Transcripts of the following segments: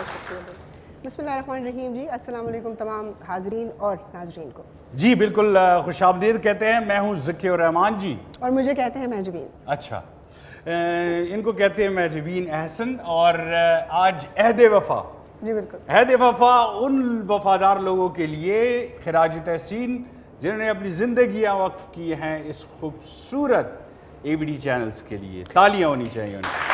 बहुत शुक्रिया। बिस्मिल्लाहिर्रहमानिर्रहीम जी, अस्सलाम वालेकुम तमाम हाजरीन और नाजरीन को। जी बिल्कुल, खुशामदीद कहते हैं। मैं हूँ ज़की रहमान जी। और मुझे कहते हैं महजबीन। अच्छा, इनको कहते हैं महजबीन अहसन। और आज अहद वफ़ा, जी बिल्कुल। अहद वफ़ा उन वफ़ादार लोगों के लिए खिराज तहसीन जिन्होंने अपनी ज़िंदगियाँ वक्फ की हैं इस खूबसूरत ABD चैनल्स के लिए। तालियाँ होनी चाहिए उन्हें।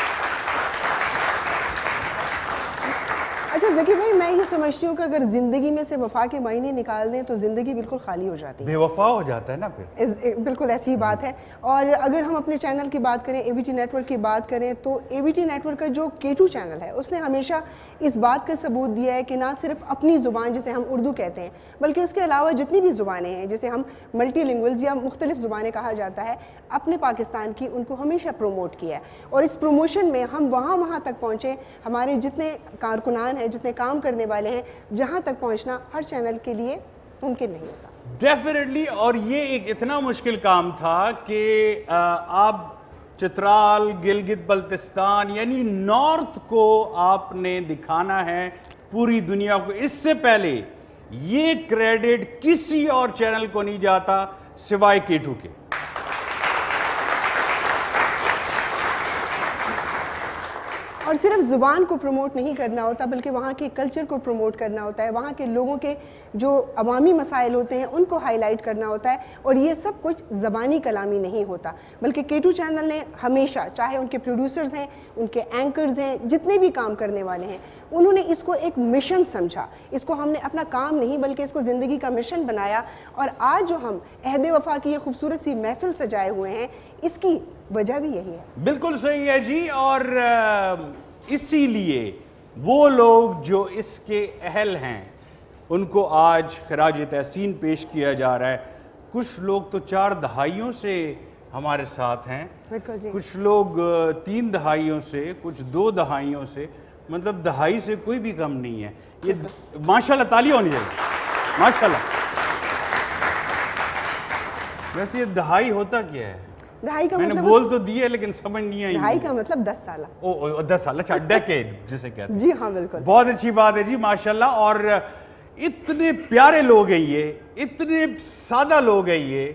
अच्छा ज़की भाई, मैं ये समझती हूँ कि अगर ज़िंदगी में से वफ़ा के मायने निकाल दें तो ज़िंदगी बिल्कुल खाली हो जाती है, बेवफा हो जाता है ना फिर। बिल्कुल ऐसी ही बात है। और अगर हम अपने चैनल की बात करें, ABT नेटवर्क की बात करें, तो ABT नेटवर्क का जो K2 चैनल है उसने हमेशा इस बात का सबूत दिया है कि ना सिर्फ अपनी ज़ुबान जिसे हम उर्दू कहते हैं, बल्कि उसके अलावा जितनी भी ज़ुबानें हैं जिसे हम मल्टीलिंगुअल्स या मुख्तलिफ ज़ुबानें कहा जाता है, अपने पाकिस्तान की उनको हमेशा प्रमोट किया है। और इस प्रमोशन में हम वहाँ तक पहुँचे, हमारे जितने कारकुनान हैं, जितने काम करने वाले हैं, जहाँ तक पहुँचना हर चैनल के लिए मुमकिन नहीं होता। डेफिनेटली। और ये एक इतना मुश्किल काम था कि आप चित्राल, गिलगित बल्तिस्तान यानी नॉर्थ को आपने दिखाना है पूरी दुनिया को। इससे पहले ये क्रेडिट किसी और चैनल को नहीं जाता सिवाय K2 के। और सिर्फ ज़ुबान को प्रमोट नहीं करना होता, बल्कि वहाँ के कल्चर को प्रमोट करना होता है, वहाँ के लोगों के जो अवामी मसाइल होते हैं उनको हाईलाइट करना होता है। और ये सब कुछ ज़बानी कलामी नहीं होता, बल्कि K2 चैनल ने हमेशा, चाहे उनके प्रोड्यूसर्स हैं, उनके एंकर्स हैं, जितने भी काम करने वाले हैं, उन्होंने इसको एक मिशन समझा। इसको हमने अपना काम नहीं बल्कि इसको ज़िंदगी का मिशन बनाया। और आज जो हम अहद वफ़ा की ये खूबसूरत सी महफिल सजाए हुए हैं, इसकी वजह भी यही है। बिल्कुल सही है जी। और इसीलिए वो लोग जो इसके अहल हैं उनको आज खराज तहसीन पेश किया जा रहा है। कुछ लोग तो 4 दहाइयों से हमारे साथ हैं, कुछ लोग 3 दहाइयों से, कुछ 2 दहाइयों से, मतलब दहाई से कोई भी कम नहीं है। ये माशाल्लाह, तालियां होनी चाहिए माशाल्लाह। वैसे ये दहाई होता क्या है? दहाई का मैंने मतलब बोल तो दिए लेकिन समझ नहीं आई। दहाई का मतलब 10 साल। ओ 10 साल, अच्छा, डेकेड जिसे कहते हैं। जी हाँ बिल्कुल, बहुत अच्छी बात है जी, माशाल्लाह। और इतने प्यारे लोग हैं ये, इतने सादा लोग हैं ये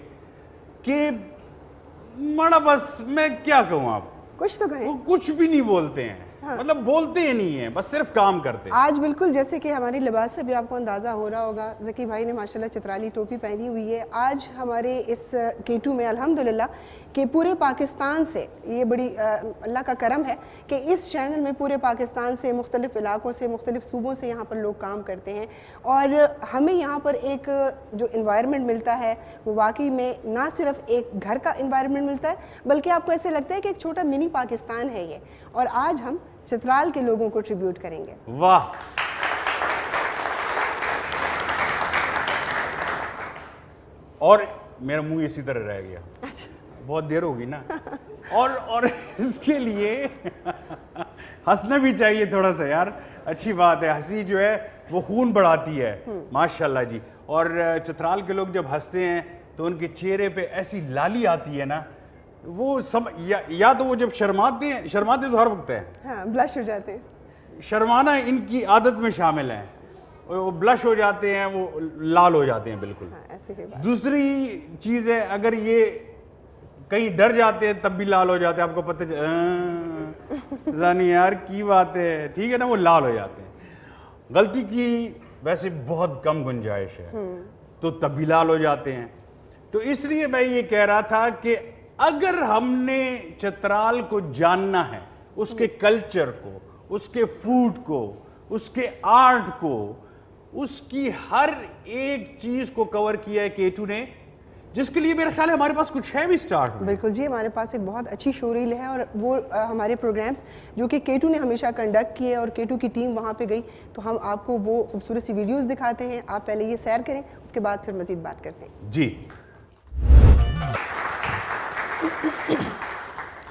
कि मड़ा बस मैं क्या कहूँ, आप कुछ तो कहें। वो कुछ भी नहीं बोलते हैं। हाँ। मतलब बोलते ही नहीं है, बस सिर्फ काम करते हैं। आज बिल्कुल जैसे कि हमारी लिबास से भी आपको अंदाज़ा हो रहा होगा, ज़की भाई ने माशाल्लाह चित्राली टोपी पहनी हुई है। आज हमारे इस K2 में अल्हम्दुलिल्लाह कि पूरे पाकिस्तान से, ये बड़ी अल्लाह का करम है कि इस चैनल में पूरे पाकिस्तान से, मुख्तलिफ़ इलाकों से, मुख्तलिफ़ सूबों से यहाँ पर लोग काम करते हैं। और हमें यहाँ पर एक जो इन्वायरमेंट मिलता है वो वाकई में ना सिर्फ एक घर का इन्वायरमेंट मिलता है, बल्कि आपको ऐसे लगता है कि एक छोटा मिनी पाकिस्तान है ये। और आज हम चित्राल के लोगों को ट्रिब्यूट करेंगे। वाह। और मेरा मुंह इसी तरह रह गया। अच्छा, बहुत देर होगी ना। और इसके लिए हंसना भी चाहिए थोड़ा सा यार, अच्छी बात है। हंसी जो है वो खून बढ़ाती है, माशाल्लाह जी। और चित्राल के लोग जब हंसते हैं तो उनके चेहरे पे ऐसी लाली आती है ना, वो या तो वो जब शर्माते तो हर वक्त है, हाँ, ब्लश हो जाते हैं। शर्माना इनकी आदत में शामिल है। वो ब्लश हो जाते हैं, वो लाल हो जाते हैं बिल्कुल। हाँ, ऐसे की बात। दूसरी चीज़ है, अगर ये कहीं डर जाते हैं तब भी लाल हो जाते हैं। आपको पता जानी यार की बात है, ठीक है ना, वो लाल हो जाते हैं। गलती की वैसे बहुत कम गुंजाइश है, तो तब भी लाल हो जाते हैं। तो इसलिए मैं ये कह रहा था कि अगर हमने चित्राल को जानना है, उसके कल्चर को, उसके फूड को, उसके आर्ट को, उसकी हर एक चीज को कवर किया है K2 ने, जिसके लिए मेरा ख्याल है हमारे पास कुछ है भी स्टार्ट में। बिल्कुल जी, हमारे पास एक बहुत अच्छी शोरील है। और वो हमारे प्रोग्राम्स जो कि K2 ने हमेशा कंडक्ट किए और K2 की टीम वहाँ पे गई, तो हम आपको वो खूबसूरत सी वीडियोस दिखाते हैं। आप पहले ये सैर करें, उसके बाद फिर मज़ीद बात करते हैं जी।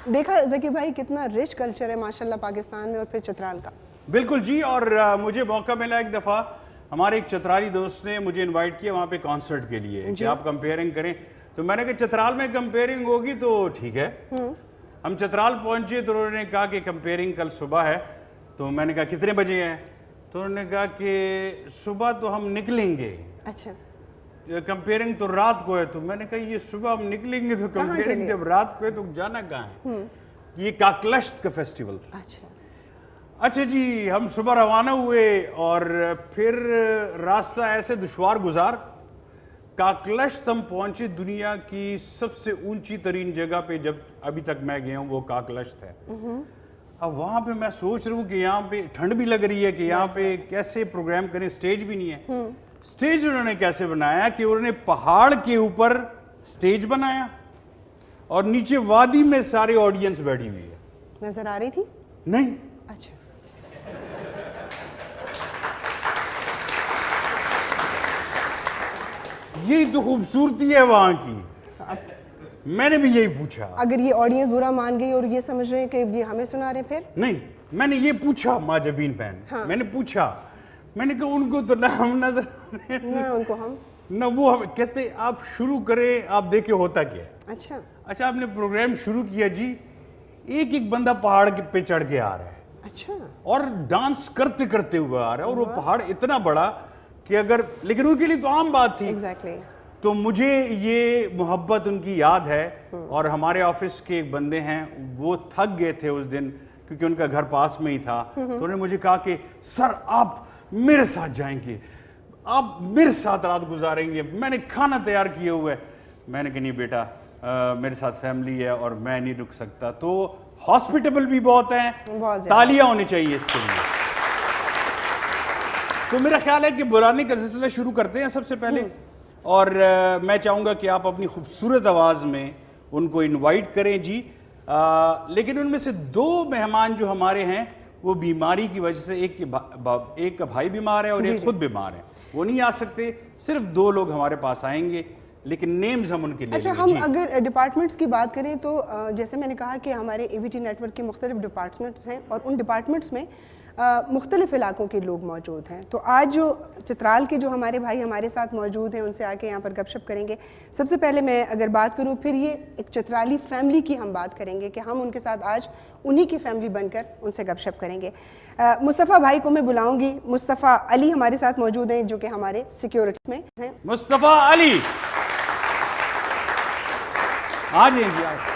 देखा ज़की भाई, कितना रिच कल्चर है माशाल्लाह पाकिस्तान में, और फिर चित्राल का। बिल्कुल जी। और मुझे मौका मिला एक दफ़ा, हमारे एक चित्राली दोस्त ने मुझे इनवाइट किया वहाँ पे कॉन्सर्ट के लिए कि आप कंपेयरिंग करें। तो मैंने कहा चित्राल में कंपेयरिंग होगी तो ठीक है। हम चित्राल पहुंचे तो उन्होंने कहा कि कंपेयरिंग कल सुबह है। तो मैंने कहा कितने बजे है? तो उन्होंने कहा कि सुबह तो हम निकलेंगे, अच्छा, कंपेयरिंग तो रात को है। तो मैंने कहा ये सुबह हम निकलेंगे तो कहाँ के कंपेयरिंग लिए? जब रात को है तो जाना कहाँ है? ये काकलश्त का फेस्टिवल था। अच्छा, अच्छा जी, हम सुबह रवाना हुए और फिर रास्ता ऐसे दुश्वार गुजार, काकलश्त हम पहुंचे। दुनिया की सबसे ऊंची तरीन जगह पे जब अभी तक मैं गया हूँ वो काकलश्त है। अब वहां पे मैं सोच रहा हूँ कि यहाँ पे ठंड भी लग रही है कि यहाँ पे कैसे प्रोग्राम करें, स्टेज भी नहीं है। स्टेज उन्होंने कैसे बनाया कि उन्होंने पहाड़ के ऊपर स्टेज बनाया और नीचे वादी में सारी ऑडियंस बैठी हुई है। नजर आ रही थी? नहीं, अच्छा, यही तो खूबसूरती है वहां की। तो अब मैंने भी यही पूछा। अगर ये ऑडियंस बुरा मान गई और ये समझ रहे हैं कि ये हमें सुना रहे, फिर नहीं, मैंने ये पूछा माँ जबीन बहन, हाँ। मैंने पूछा, मैंने कहा उनको तो ना हम नजर आ रहे हैं, ना उनको हम। ना वो हम। कहते आप शुरू करें, आप देखे होता क्या है। अच्छा, अच्छा, आपने प्रोग्राम शुरू किया जी, एक एक बंदा पहाड़ पे चढ़ के आ रहा है अच्छा, और डांस करते करते हुए आ रहा है, और वो पहाड़ इतना बड़ा कि अगर, लेकिन उनके लिए तो आम बात थी। एग्जैक्टली। तो मुझे ये मोहब्बत उनकी याद है। और हमारे ऑफिस के एक बंदे हैं, वो थक गए थे उस दिन क्योंकि उनका घर पास में ही था। तो उन्होंने मुझे कहा कि सर आप मेरे साथ जाएंगे, आप मेरे साथ रात गुजारेंगे, मैंने खाना तैयार किया हुआ है। मैंने कहा नहीं बेटा, मेरे साथ फैमिली है और मैं नहीं रुक सकता। तो हॉस्पिटेबल भी बहुत हैं, बहुत ज्यादा। तालियां होनी चाहिए इसके लिए। तो मेरा ख्याल है कि बुलाने का सिलसिला शुरू करते हैं सबसे पहले। और मैं चाहूँगा कि आप अपनी खूबसूरत आवाज़ में उनको इनवाइट करें जी। लेकिन उनमें से दो मेहमान जो हमारे हैं वो बीमारी की वजह से, एक का भाई बीमार है और एक खुद बीमार है, वो नहीं आ सकते। सिर्फ दो लोग हमारे पास आएंगे, लेकिन नेम्स हम उनके ले अच्छा, लेंगे। हम जी। अगर डिपार्टमेंट्स की बात करें तो जैसे मैंने कहा कि हमारे एबीटी नेटवर्क के मुख्तलिफ डिपार्टमेंट्स हैं और उन डिपार्टमेंट्स में मुख्तलिफ इलाकों के लोग मौजूद हैं। तो आज जो चित्राल के जो हमारे भाई हमारे साथ मौजूद हैं, उनसे आके यहाँ पर गपशप करेंगे। सबसे पहले मैं अगर बात करूँ, फिर ये एक चित्राली फैमिली की हम बात करेंगे कि हम उनके साथ आज उन्हीं की फैमिली बनकर उनसे गपशप करेंगे। मुस्तफ़ा भाई को मैं बुलाऊंगी। मुस्तफ़ा अली हमारे साथ मौजूद हैं जो कि हमारे सिक्योरिटी में हैं। मुस्तफ़ा अली आ जाइए जी, आ जाइए।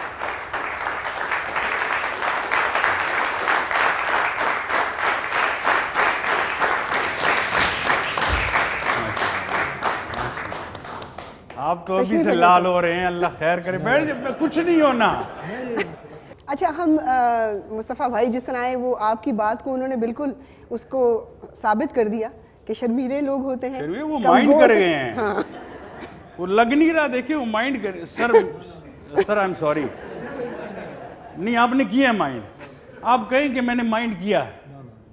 आप तो अभी से लाल हो रहे हैं, अल्लाह खैर करे। बैठ जाइए, कुछ नहीं होना। अच्छा, हम मुस्तफ़ा भाई जिस तरह आए, वो आपकी बात को उन्होंने बिल्कुल उसको साबित कर दिया कि शर्मीले लोग होते हैं, फिर भी वो कमज़ोर माइंड कर हैं। गए हैं। हाँ। वो लग नहीं रहा, देखिए वो माइंड कर। Sir I am sorry. नहीं, आपने किया है माइंड। आप कहें कि मैंने माइंड किया।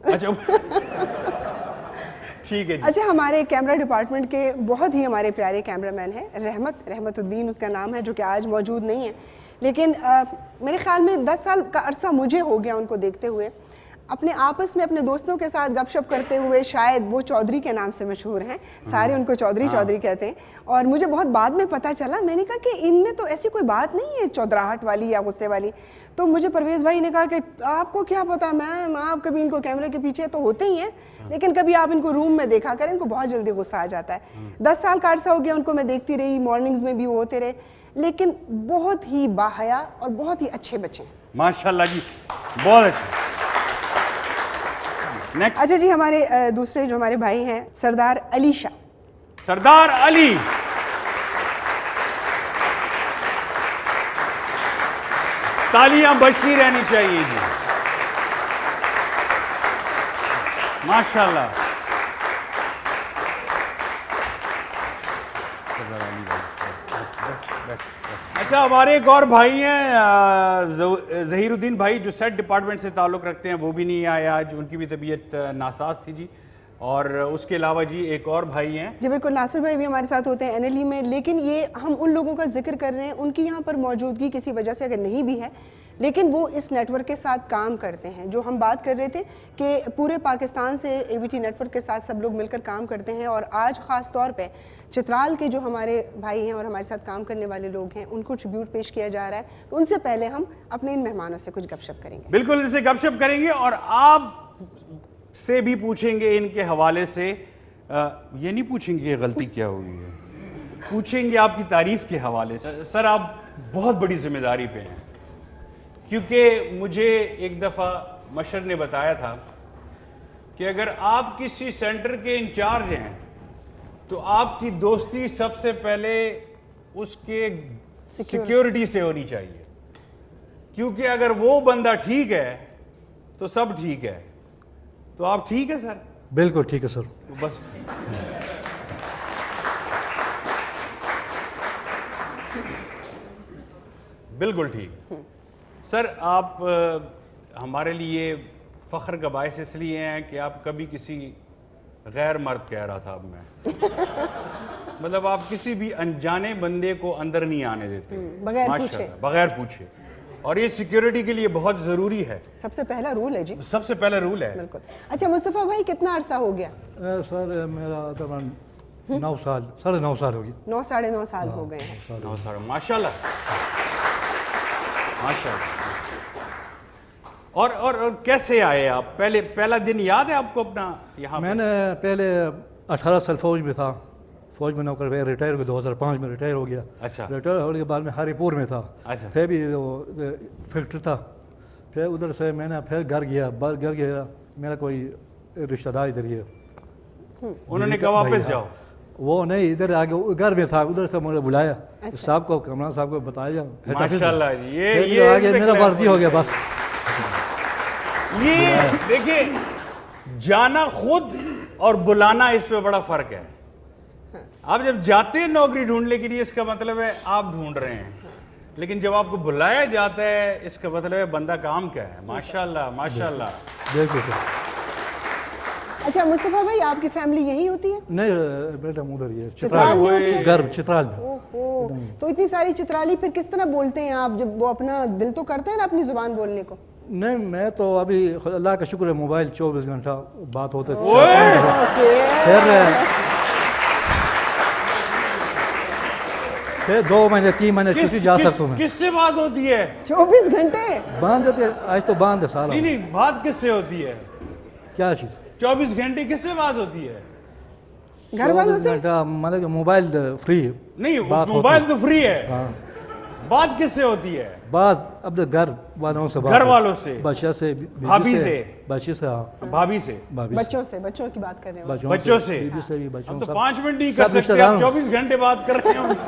अच्छा ठीक है जी। अच्छा, हमारे कैमरा डिपार्टमेंट के बहुत ही हमारे प्यारे कैमरामैन हैं रहमतुद्दीन उसका नाम है, जो कि आज मौजूद नहीं है। लेकिन मेरे ख्याल में 10 साल का अरसा मुझे हो गया उनको देखते हुए। अपने आपस में अपने दोस्तों के साथ गपशप करते हुए, शायद वो चौधरी के नाम से मशहूर हैं, सारे उनको चौधरी चौधरी कहते हैं। और मुझे बहुत बाद में पता चला, मैंने कहा कि इनमें तो ऐसी कोई बात नहीं है चौधराहट वाली या गुस्से वाली। तो मुझे परवेज़ भाई ने कहा कि आपको क्या पता मैम, आप कभी इनको कैमरे के पीछे तो होते ही हैं, लेकिन कभी आप इनको रूम में देखा करें, इनको बहुत जल्दी गुस्सा आ जाता है। 10 साल का अरसा हो गया उनको मैं देखती रही, मॉर्निंग्स में भी वो होते रहे, लेकिन बहुत ही बाहया और बहुत ही अच्छे बच्चे हैं। माशाल्लाह जी, बहुत अच्छे। नेक्स्ट। अच्छा जी, हमारे दूसरे जो हमारे भाई हैं, सरदार अली शाह। सरदार अली, तालियां बजती रहनी चाहिए जी। माशाल्लाह। अच्छा, हमारे एक और भाई हैं ज़हीरुद्दीन भाई, जो सेट डिपार्टमेंट से ताल्लुक़ रखते हैं, वो भी नहीं आए आज, उनकी भी तबीयत नासाज थी जी। और उसके अलावा जी एक और भाई हैं जी बिल्कुल, नासिर भाई भी हमारे साथ होते हैं एनएलई में, लेकिन ये हम उन लोगों का जिक्र कर रहे हैं, उनकी यहाँ पर मौजूदगी किसी वजह से अगर नहीं भी है, लेकिन वो इस नेटवर्क के साथ काम करते हैं। जो हम बात कर रहे थे कि पूरे पाकिस्तान से एबीटी नेटवर्क के साथ सब लोग मिलकर काम करते हैं, और आज ख़ास तौर पे चित्राल के जो हमारे भाई हैं और हमारे साथ काम करने वाले लोग हैं, उनको ट्रिब्यूट पेश किया जा रहा है। तो उनसे पहले हम अपने इन मेहमानों से कुछ गपशप करेंगे। बिल्कुल, इनसे गपशप करेंगे। और आप से भी पूछेंगे, इनके हवाले से ये नहीं पूछेंगे ये गलती क्या हुई है, पूछेंगे आपकी तारीफ के हवाले से। सर आप बहुत बड़ी जिम्मेदारी पे हैं, क्योंकि मुझे एक दफ़ा मशर ने बताया था कि अगर आप किसी सेंटर के इंचार्ज हैं तो आपकी दोस्ती सबसे पहले उसके सिक्योरिटी से होनी चाहिए, क्योंकि अगर वो बंदा ठीक है तो सब ठीक है। तो आप ठीक है सर? बिल्कुल ठीक है सर। तो बस बिल्कुल ठीक। सर आप हमारे लिए फ़ख्र का बायस इसलिए हैं कि आप कभी किसी गैर मर्द कह रहा था अब मैं मतलब आप किसी भी अनजाने बंदे को अंदर नहीं आने देते बगैर माशाल्लाह, पूछे। बगैर पूछे, और ये सिक्योरिटी के लिए बहुत ज़रूरी है, सबसे पहला रूल है जी। सबसे पहला रूल है। बिल्कुल। अच्छा मुस्तफ़ा भाई कितना अरसा हो गया? सर मेरा तकरीबन 9 साल, 9.5 साल होगी। 9 साढ़े 9 साल हो गए हैं। नौ साल, माशाल्लाह माशाल्लाह। और कैसे आए आप? पहला दिन याद है आपको अपना यहाँ पे? मैंने पहले 18 साल फौज में था, फौज में नौकर गया, रिटायर हो गया, 2005 में रिटायर हो गया। अच्छा। रिटायर होने के बाद में हरीपुर में था। अच्छा। फिर भी वो फैक्ट्री था, फिर उधर से मैंने फिर घर गया, मेरा कोई रिश्तेदार इधर ही है। उन्होंने कहा वापस जाओ? वो नहीं, इधर आगे घर में था, उधर से मुझे बुलाया। साहब को, कमरा साहब को बताया। माशाल्लाह जी, ये आगे इसमें मेरा वर्दी हो गया बस। ये देखिए, जाना खुद और बुलाना इसमें बड़ा फर्क है। आप जब जाते हैं नौकरी ढूंढने के लिए इसका मतलब है आप ढूंढ रहे हैं, लेकिन जब आपको बुलाया जाता है इसका मतलब है बंदा काम क्या है। माशाल्लाह माशाल्लाह। बिल्कुल। अच्छा मुस्तफ़ा भाई आपकी फैमिली यहीं होती है? नहीं बेटा उधर ही है, चित्राल में होती है? घर चित्राल में। ओहो, तो इतनी सारी चित्राली फिर किस तरह बोलते हैं आप, जब वो अपना दिल तो करते हैं ना अपनी जुबान बोलने को? नहीं मैं तो अभी अल्लाह का शुक्र है मोबाइल 24 घंटा बात होते थे। फिर 2 महीने 3 महीने छुट्टी जा सकता हूँ। किससे बात होती है? 24 घंटे बांध देते, आज तो बांध है सारा। नहीं बात किससे होती है? क्या चीज़? 24 घंटे किससे बात होती है? घर वालों से? मतलब मोबाइल फ्री नहीं, बात मोबाइल तो फ्री है। हाँ। बात किससे होती है? बात अपने घर वालों से, घर वालों से, बच्चा से, भाभी से, बच्ची से, हाँ भाभी से, भाभी बच्चों से, बच्चों की बात कर रहे हो? बच्चों से, बीवी से भी, बच्चों हम तो सब- 5 मिनट नहीं कर सब सकते, आप रिश्तेदारों 24 घंटे बात कर रहे हैं उनसे।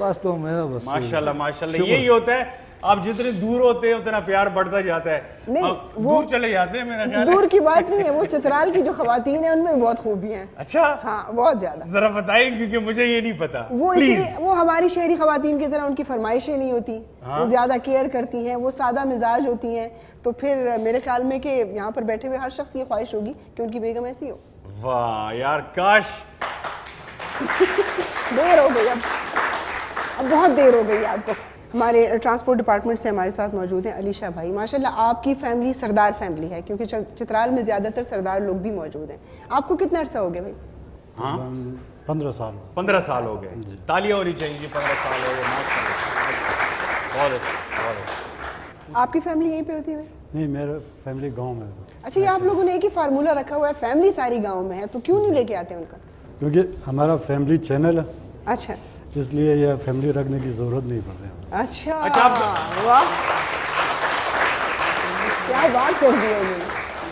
बस तो मेरा बस माशाल्लाह माशाल्लाह। शुक्र। यही होता है, आप जितने दूर होते हैं उतना प्यार बढ़ता जाता है। नहीं, आप वो- दूर चले जाते हैं मेरा ख्याल है। दूर की बात नहीं है, वो चित्राल की जो खवातीन है उनमें बहुत खूबियां हैं। अच्छा, हाँ बहुत ज्यादा। जरा बताइए क्योंकि मुझे ये नहीं पता। वो प्लीज। इसलिए वो हमारी शहरी खवातीन की तरह उनकी फरमाइशें नहीं होती। वो ज्यादा केयर करती हैं, वो सादा मिजाज होती हैं। तो फिर मेरे ख्याल में कि यहाँ पर बैठे हुए हर शख्स की ख्वाहिश होगी कि उनकी बेगम ऐसी हो। वाह यार, काश। देर हो गई अब बहुत देर हो गई है आपको। हमारे ट्रांसपोर्ट डिपार्टमेंट से हमारे साथ मौजूद हैं अलीशा भाई। माशाल्लाह आपकी फैमिली सरदार फैमिली है, क्योंकि चित्राल में ज़्यादातर सरदार लोग भी मौजूद हैं। आपको कितना अर्सा हो गया भाई? हाँ 15 साल 15 साल हो गए। तालियां होनी चाहिए जी, 15 साल हो गए। माशाल्लाह, बहुत अच्छा, बहुत अच्छा। आपकी फैमिली यहीं पे होती है भाई? नहीं, मेरा फैमिली गांव में है। अच्छा, ये आप लोगों ने एक ही फार्मूला रखा हुआ है, फैमिली सारी गाँव में है, तो क्यों नहीं लेके आते उनका? क्योंकि हमारा फैमिली चैनल है, अच्छा इसलिए यह फैमिली रखने की ज़रूरत नहीं पड़ रही है। अच्छा अच्छा, वाह क्या बात कर दी है उन्होंने।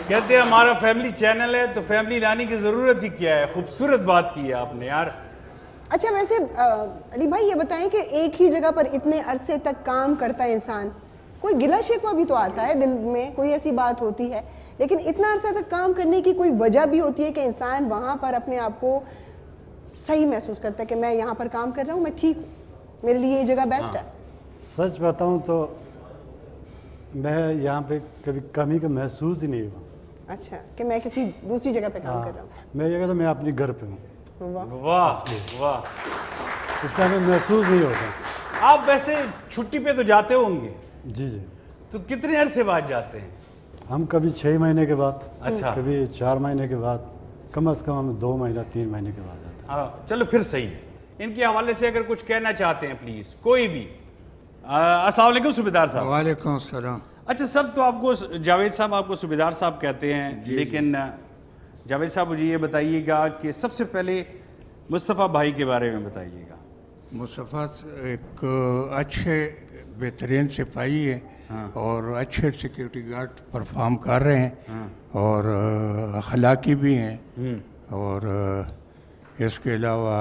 कहते हैं हमारा फैमिली चैनल है तो फैमिली लाने की जरूरत ही क्या है। खूबसूरत बात की है आपने यार। अच्छा वैसे अली भाई ये बताएं कि एक ही जगह पर इतने अरसे तक काम करता है इंसान, कोई गिला शिकवा भी तो आता है दिल में, कोई ऐसी बात होती है, लेकिन इतना अरसा तक काम करने की कोई वजह भी होती है कि इंसान वहाँ पर अपने आप को सही महसूस करता है कि मैं यहाँ पर काम कर रहा हूँ, मैं ठीक हूँ, मेरे लिए ये जगह बेस्ट है। सच बताऊं तो मैं यहाँ पे कभी कमी का महसूस ही नहीं हुआ। अच्छा, कि मैं किसी दूसरी जगह पे काम कर रहा मैं ये कहता मैं अपने घर पे हूँ, हूँ। वाह वाह वाह। इसका हमें महसूस नहीं होता। आप वैसे छुट्टी पे तो जाते होंगे, जी जी। तो कितने अरसे बाद जाते हैं? हम कभी 6 महीने के बाद, अच्छा। कभी 4 महीने के बाद, कम से कम हम 2 महीना 3 महीने के बाद आते हाँ चलो फिर सही है। इनके हवाले से अगर कुछ कहना चाहते हैं प्लीज कोई भी। अस्सलाम वालेकुम सूबेदार साहब। वालेकुम सलाम। अच्छा, सब तो आपको जावेद साहब आपको सूबेदार साहब कहते हैं, लेकिन जावेद साहब मुझे ये बताइएगा कि सबसे पहले मुस्तफ़ा भाई के बारे में बताइएगा। मुस्तफ़ा एक अच्छे बेहतरीन सिपाही है और अच्छे सिक्योरिटी गार्ड परफॉर्म कर रहे हैं और अखलाकी भी हैं और इसके अलावा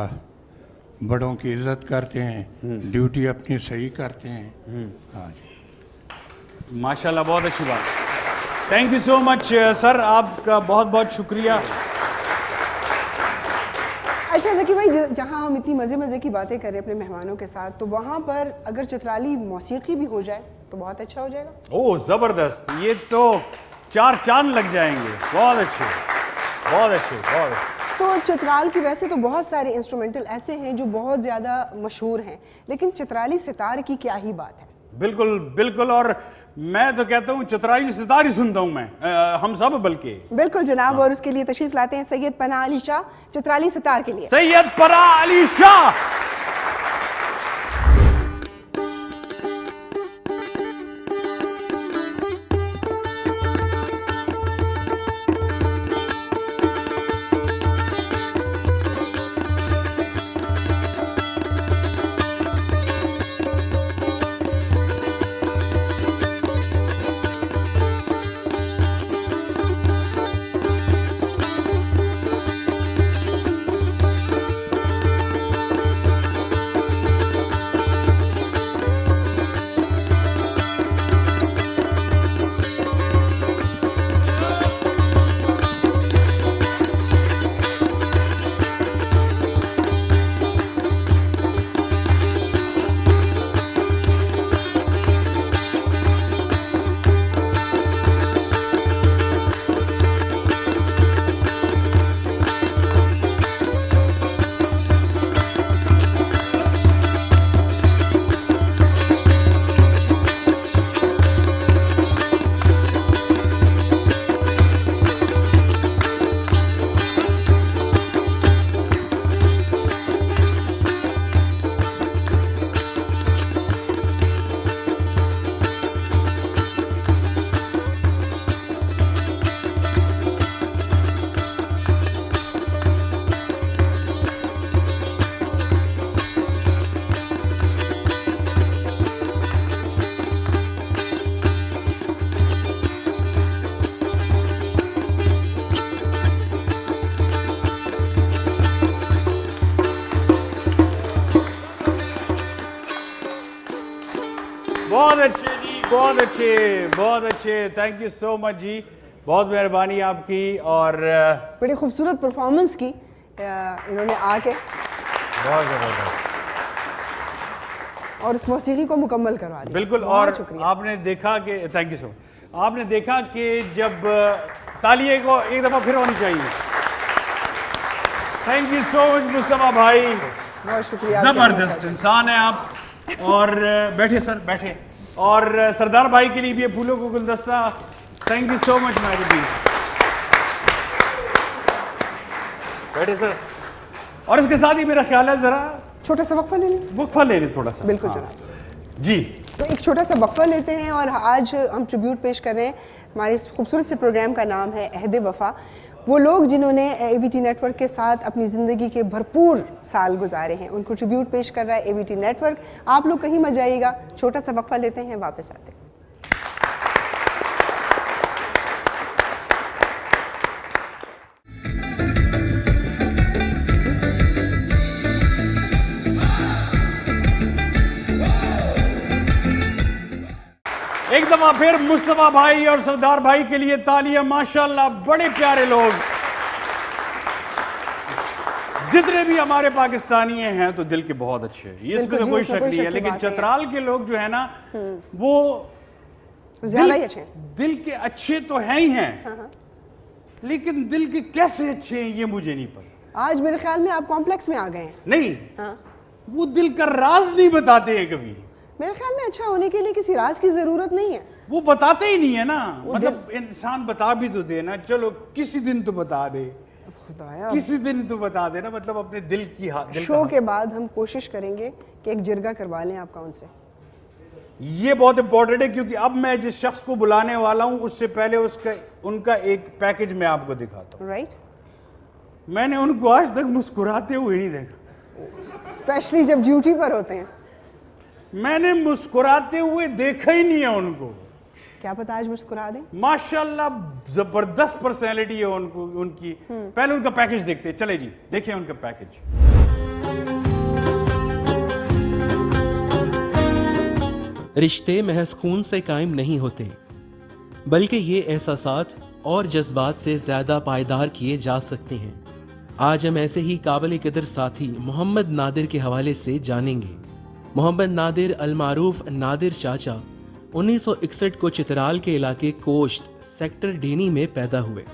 बड़ों की इज़्ज़त करते हैं, ड्यूटी अपनी सही करते हैं। हाँ जी, माशाल्लाह, बहुत अच्छी बात। Thank you so much sir, आपका बहुत बहुत शुक्रिया। अच्छा ज़की भाई, जहाँ हम इतनी मज़े मज़े की बातें करें अपने मेहमानों के साथ, तो वहाँ पर अगर चित्राली मौसीकी भी हो जाए तो बहुत अच्छा हो जाएगा। ओह ज़बरदस्त, ये तो 4 चांद लग जाएंगे। बहुत अच्छे, बहुत अच्छे, बहुत अच्छे। तो चित्राल की वैसे तो बहुत सारे इंस्ट्रूमेंटल ऐसे हैं जो बहुत ज़्यादा मशहूर हैं, लेकिन चित्राली सितार की क्या ही बात है। बिल्कुल बिल्कुल, और मैं तो कहता हूँ चित्राली सितार ही सुनता हूँ मैं, हम सब बल्कि। बिल्कुल जनाब, और उसके लिए तशरीफ लाते हैं सैयद पनाह अली शाह चित्राली सितार के लिए। सैयद पनाह अली शाह। बहुत अच्छे जी, बहुत अच्छे, बहुत अच्छे। थैंक यू सो मच जी, बहुत मेहरबानी आपकी। और बड़ी खूबसूरत परफॉर्मेंस की इन्होंने आके, बहुत ज़बरदस्त, और इस मौसीकी को मुकम्मल करवा दिया। बिल्कुल। बहुत और शुक्रिया। आपने देखा कि, थैंक यू सो मच, आपने देखा कि जब तालिए को एक दफ़ा फिर होनी चाहिए। Thank you so much Mustafa भाई, बहुत शुक्रिया। ज़बरदस्त इंसान है आप। और बैठे सर, बैठे। और सरदार भाई के लिए भी ये फूलों को गुलदस्ता। Thank you so much my बीस। बैठे सर। और इसके साथ ही मेरा ख्याल है ज़रा छोटा सा वक्फा ले लें। वक्फा ले लें थोड़ा सा। बिल्कुल हाँ। जनाब जी, तो एक छोटा सा वक्फा लेते हैं और आज हम ट्रिब्यूट पेश कर रहे हैं। हमारे इस खूबसूरत से प्रोग्राम का नाम है अहद वफ़ा। वो लोग जिन्होंने ABT नेटवर्क के साथ अपनी ज़िंदगी के भरपूर साल गुजारे हैं, उनको ट्रिब्यूट पेश कर रहा है ABT नेटवर्क। आप लोग कहीं मत जाइएगा, छोटा सा वक्फा लेते हैं, वापस आते हैं। एक दफा फिर मुस्तफा भाई और सरदार भाई के लिए तालियां। माशाल्लाह, बड़े प्यारे लोग। जितने भी हमारे पाकिस्तानी हैं तो दिल के बहुत अच्छे हैं, ये इसमें तो कोई शक नहीं है। लेकिन चतराल के लोग जो है ना, वो ज़्यादा ही अच्छे हैं। दिल के अच्छे तो हैं ही हैं, लेकिन दिल के कैसे अच्छे हैं ये मुझे नहीं पता। आज मेरे ख्याल में आप कॉम्प्लेक्स में आ गए हैं। नहीं, हाँ, वो दिल का राज नहीं बताते हैं कभी। मेरे ख्याल में अच्छा होने के लिए किसी राज की ज़रूरत नहीं है। वो बताते ही नहीं है ना। मतलब इंसान बता भी तो दे ना, चलो किसी दिन तो बता दे, खुदाया, किसी दिन तो बता देना, मतलब अपने दिल की दिल शो के बाद हम कोशिश करेंगे कि एक जिरगा करवा लें आपका उनसे। ये बहुत इंपॉर्टेंट है क्योंकि अब मैं जिस शख्स को बुलाने वाला हूं उससे पहले उनका एक पैकेज मैं आपको दिखाता हूं। राइट, मैंने उनको आज तक मुस्कुराते हुए नहीं देखा, स्पेशली जब ड्यूटी पर होते हैं। मैंने मुस्कुराते हुए देखा ही नहीं है उनको। क्या पता आज मुस्कुरा दें। माशाल्लाह जबरदस्त पर्सनैलिटी है उनकी। पहले उनका पैकेज देखते हैं, चले जी देखिए उनका पैकेज। रिश्ते महज खून से कायम नहीं होते, बल्कि ये एहसासात और जज्बात से ज्यादा पायदार किए जा सकते हैं। आज हम ऐसे ही काबिल कदर साथी मोहम्मद नादिर के हवाले से जानेंगे। मोहम्मद नादिर अलमारूफ नादिर चाचा 1961 को चित्राल के इलाके कोश्त सेक्टर डेनी में पैदा हुए।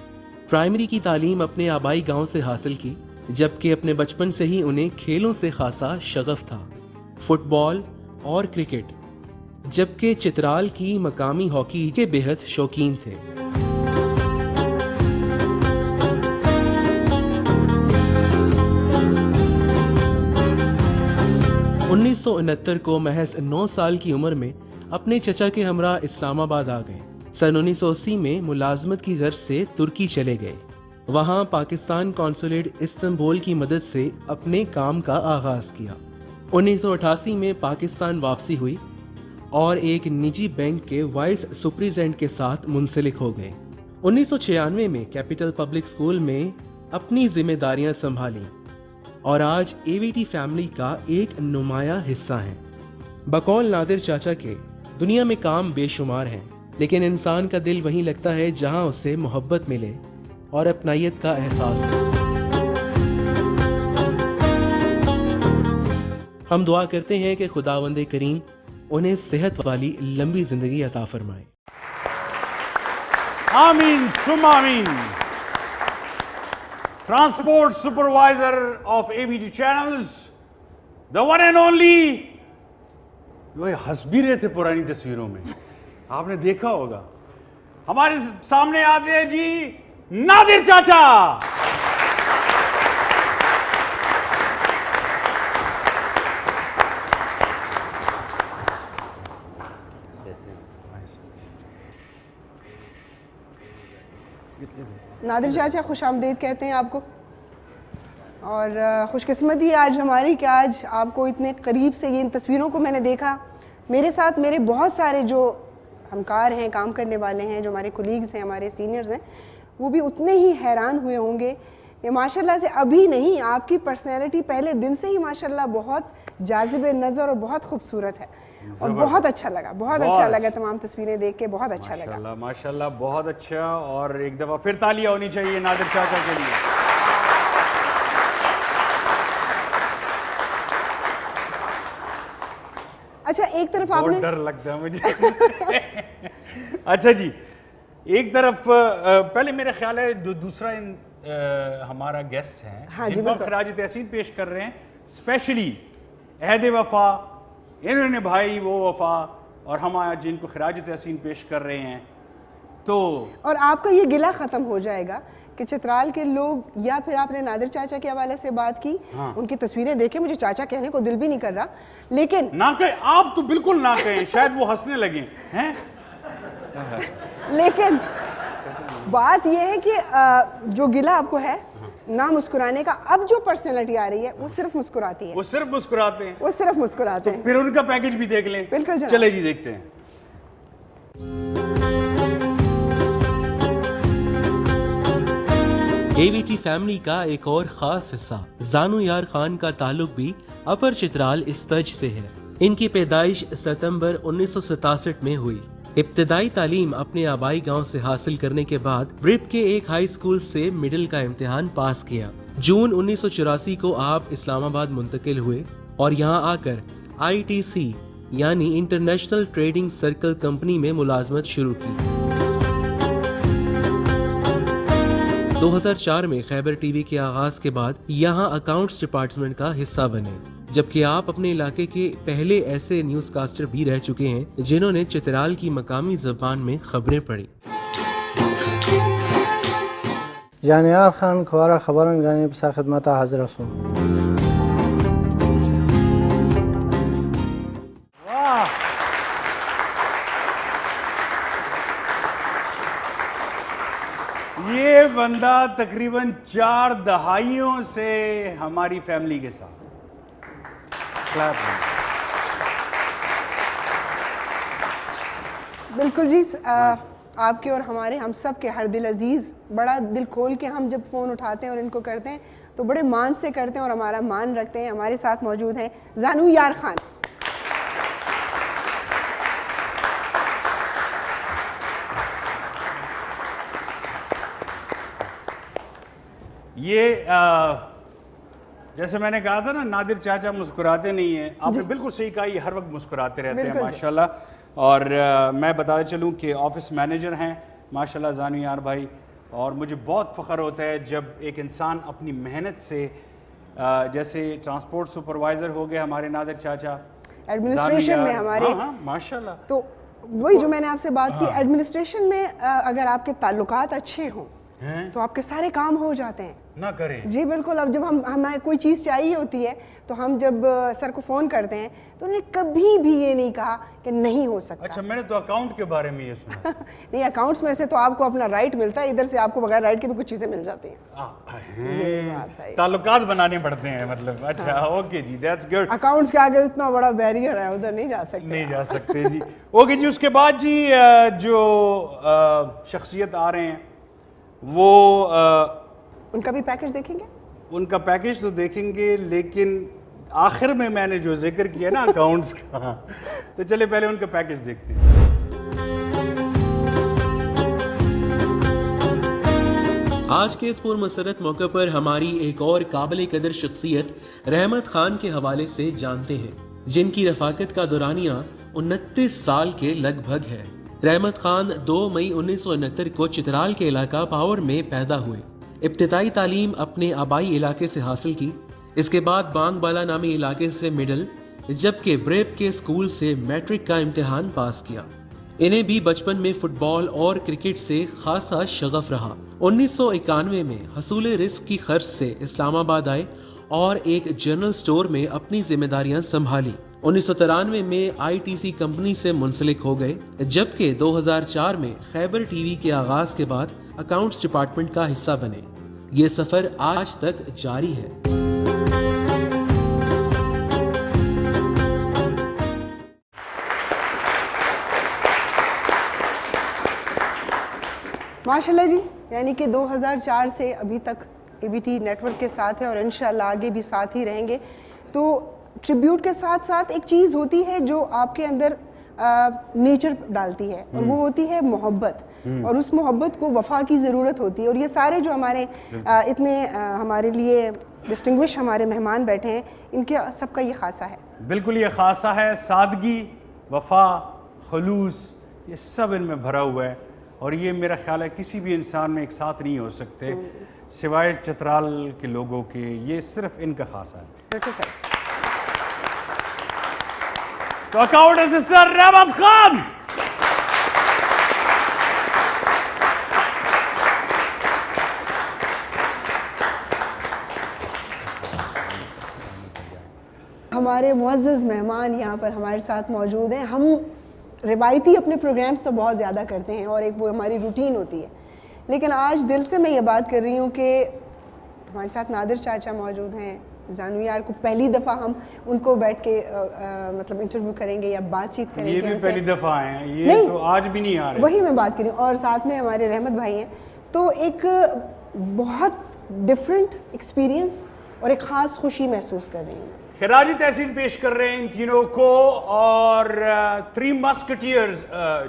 प्राइमरी की तालीम अपने आबाई गांव से हासिल की, जबकि अपने बचपन से ही उन्हें खेलों से खासा शगफ था, फुटबॉल और क्रिकेट, जबकि चित्राल की मकामी हॉकी के बेहद शौकीन थे। 1969 को महज 9 साल की उम्र में अपने चचा के हमरा इस्लामाबाद आ गए। सन 1980 में मुलाजमत की गर्ज से तुर्की चले गए। वहां पाकिस्तान कौंसुलेट इस्तांबुल की मदद से अपने काम का आगाज किया। 1988 में पाकिस्तान वापसी हुई और एक निजी बैंक के वाइस सुपरिटेंडेंट के साथ मुंसलिक हो गए। 1996 में कैपिटल पब्लिक स्कूल में अपनी जिम्मेदारियां संभाली और आज एवीटी फैमिली का एक नुमाया हिस्सा हैं। बकौल नादिर चाचा के दुनिया में काम बेशुमार हैं, लेकिन इंसान का दिल वहीं लगता है जहां उसे मोहब्बत मिले और अपनायत का एहसास हो। हम दुआ करते हैं कि खुदावंदे करीम उन्हें सेहत वाली लंबी जिंदगी अता फरमाए। आमीन सुम्मा आमीन। Transport supervisor of ABT channels, the one and only. वो हंस भी रहे थे पुरानी तस्वीरों में, आपने देखा होगा। हमारे सामने आते हैं जी नादिर चाचा। नादिर चाचा खुश आमदीद कहते हैं आपको, और खुशकिस्मती आज हमारी कि आज आपको इतने करीब से ये इन तस्वीरों को मैंने देखा। मेरे साथ मेरे बहुत सारे जो हमकार हैं, काम करने वाले हैं, जो हमारे कोलीग्स हैं, हमारे सीनियर्स हैं, वो भी उतने ही हैरान हुए होंगे। ये माशाल्लाह से अभी नहीं, आपकी पर्सनैलिटी पहले दिन से ही माशाल्लाह बहुत जाज़िब नज़र और बहुत खूबसूरत है, और बहुत अच्छा लगा, बहुत अच्छा लगा तमाम तस्वीरें देख के, बहुत अच्छा लगा। माशाल्लाह माशाल्लाह, बहुत अच्छा। और एक दफ़ा फिर तालियां होनी चाहिए नादिर चाचा के लिए। अच्छा, एक तरफ बहुत आपने डर लगता है मुझे। अच्छा जी, एक तरफ पहले मेरा ख्याल है दूसरा हमारा गेस्ट है, हाँ जी, जिनको बिल्कुल। खराज तहसीन पेश कर रहे हैं, स्पेशली अहद वफा, इन्होंने भाई वो वफा, और हम आज जिनको खराज तहसीन पेश कर रहे हैं। तो और आपका ये गिला ख़त्म हो जाएगा कि चित्राल के लोग, या फिर आपने नादिर चाचा के हवाले से बात की, हाँ। उनकी तस्वीरें देखे, मुझे चाचा कहने को दिल भी नहीं कर रहा, लेकिन ना कहें, आप तो बिल्कुल ना कहें, शायद वो हंसने लगे हैं। लेकिन बात यह है कि जो गिला आपको है ना मुस्कुराने का, अब जो पर्सनैलिटी आ रही है वो सिर्फ मुस्कुराती है, वो सिर्फ मुस्कुराते हैं। वो सिर्फ मुस्कुराते हैं। फिर उनका पैकेज भी देख लें। बिल्कुल जनाब। चले जी देखते हैं। एवीटी फैमिली का एक और खास हिस्सा जानू यार खान का ताल्लुक भी अपर चित्राल इस्तज से है। इनकी पैदाइश सितंबर 1967 में हुई। इब्तदाई तालीम अपने आबाई गांव से हासिल करने के बाद ब्रिप के एक हाई स्कूल से मिडिल का इम्तिहान पास किया। जून 1984 को आप इस्लामाबाद मुंतकिल हुए और यहां आकर ITC यानी इंटरनेशनल ट्रेडिंग सर्कल कंपनी में मुलाजमत शुरू की। 2004 में खैबर टीवी के आगाज के बाद यहां अकाउंट्स डिपार्टमेंट का हिस्सा बने, जबकि आप अपने इलाके के पहले ऐसे न्यूज कास्टर भी रह चुके हैं जिन्होंने चित्राल की मकामी जबान में खबरें पढ़ी। जानियार खान खुआरा खबरन गाने बसा खिदमत हाजिर हूँ। ये बंदा तकरीबन 4 दहाइयों से हमारी फैमिली के साथ। बिल्कुल जी, आपके और हमारे, हम सब के हर दिल अजीज़, बड़ा दिल खोल के हम जब फ़ोन उठाते हैं और इनको करते हैं तो बड़े मान से करते हैं और हमारा मान रखते हैं। हमारे साथ मौजूद हैं जानू यार खान। ये जैसे मैंने कहा था ना, नादिर चाचा मुस्कुराते नहीं हैं। आपने बिल्कुल सही कहा, ये हर वक्त मुस्कुराते रहते हैं बिल्कुल। माशाल्लाह। और मैं बताते चलूँ कि ऑफिस मैनेजर हैं माशाल्लाह जानू यार भाई, और मुझे बहुत फ़ख्र होता है जब एक इंसान अपनी मेहनत से जैसे ट्रांसपोर्ट सुपरवाइज़र हो गए हमारे नादिर चाचा, एडमिनिस्ट्रेशन जानू में यार, हमारे, हाँ माशाल्लाह। तो वही जो मैंने आपसे बात की, एडमिनिस्ट्रेशन में अगर आपके ताल्लुकात अच्छे हों तो आपके सारे काम हो जाते हैं। ना करें जी बिल्कुल। अब जब हमें कोई चीज़ चाहिए होती है तो हम जब सर को फ़ोन करते हैं तो उन्होंने कभी भी ये नहीं कहा कि नहीं हो सकता। अच्छा, मैंने तो अकाउंट के बारे में ये सुना। नहीं, अकाउंट्स में से तो आपको अपना राइट मिलता है, इधर से आपको बगैर राइट के भी कुछ चीज़ें मिल जाती हैं। ये बात सही है। ताल्लुकात बनाने पड़ते हैं मतलब। अच्छा ओके जी, दैट्स गुड। अकाउंट्स के आगे इतना बड़ा बैरियर है, उधर नहीं जा सकते। नहीं जा सकते जी। ओके जी, उसके बाद जी जो शख्सियत आ रहे हैं वो उनका भी पैकेज देखेंगे। उनका पैकेज तो देखेंगे, लेकिन आखिर में मैंने जो जिक्र किया ना अकाउंट्स का, तो चले पहले उनका पैकेज देखते हैं। आज के इस पुरमसरत मौके पर हमारी एक और काबिल कदर शख्सियत रहमत खान के हवाले से जानते हैं, जिनकी रफाकत का दौरानिया 29 साल के लगभग है। रहमत खान 2 मई 1969 को चित्राल के इलाका पावर में पैदा हुए। इब्तिदाई तालीम अपने आबाई इलाके से हासिल की। इसके बाद बांगबाला नामी इलाके से मिडिल, जबकि ब्रेप के स्कूल से मैट्रिक का इम्तिहान पास किया। इन्हें भी बचपन में फुटबॉल और क्रिकेट से खासा शगफ रहा। 1991 में हसूल रिस्क की खर्च से इस्लामाबाद आए और एक जनरल स्टोर में अपनी जिम्मेदारियां संभाली। 1993 में आईटीसी कंपनी से मुंसलिक हो गए, जबकि 2004 में खैबर टीवी के आगाज के बाद अकाउंट्स डिपार्टमेंट का हिस्सा बने। ये सफर आज तक जारी है। माशाल्लाह जी, यानी कि 2004 से अभी तक एबीटी नेटवर्क के साथ है और इंशाल्लाह आगे भी साथ ही रहेंगे। तो ट्रिब्यूट के साथ साथ एक चीज़ होती है जो आपके अंदर नेचर डालती है, और वो होती है मोहब्बत, और उस मोहब्बत को वफा की ज़रूरत होती है। और ये सारे जो हमारे इतने हमारे लिए डिस्टिंग्विश हमारे मेहमान बैठे हैं, इनके सबका ये खासा है। बिल्कुल ये खासा है, सादगी, वफा, खलूस, ये सब इनमें भरा हुआ है। और ये मेरा ख्याल है किसी भी इंसान में एक साथ नहीं हो सकते सिवाय चित्राल के लोगों के। ये सिर्फ इनका खासा है। बिल्कुल सही। तो अकाउंट असिस्टेंट रहमत खान। हमारे मुअज़्ज़ज़ मेहमान यहाँ पर हमारे साथ मौजूद हैं। हम रिवायती अपने प्रोग्राम्स तो बहुत ज़्यादा करते हैं और एक वो हमारी रूटीन होती है, लेकिन आज दिल से मैं ये बात कर रही हूँ कि हमारे साथ नादिर चाचा मौजूद हैं। जानू यार को पहली दफ़ा हम उनको बैठ के मतलब इंटरव्यू करेंगे या बातचीत करेंगे। ये भी उनसे। पहली दफ़ा आए हैं, ये नहीं, तो आज भी नहीं आ रहे। वही मैं बात कर रही हूँ। और साथ में हमारे रहमत भाई हैं, तो एक बहुत डिफरेंट एक्सपीरियंस और एक ख़ास खुशी महसूस कर रही हूँ। खिराजी तहसीन पेश कर रहे हैं इन तीनों को, और 3 मस्कटियर्स,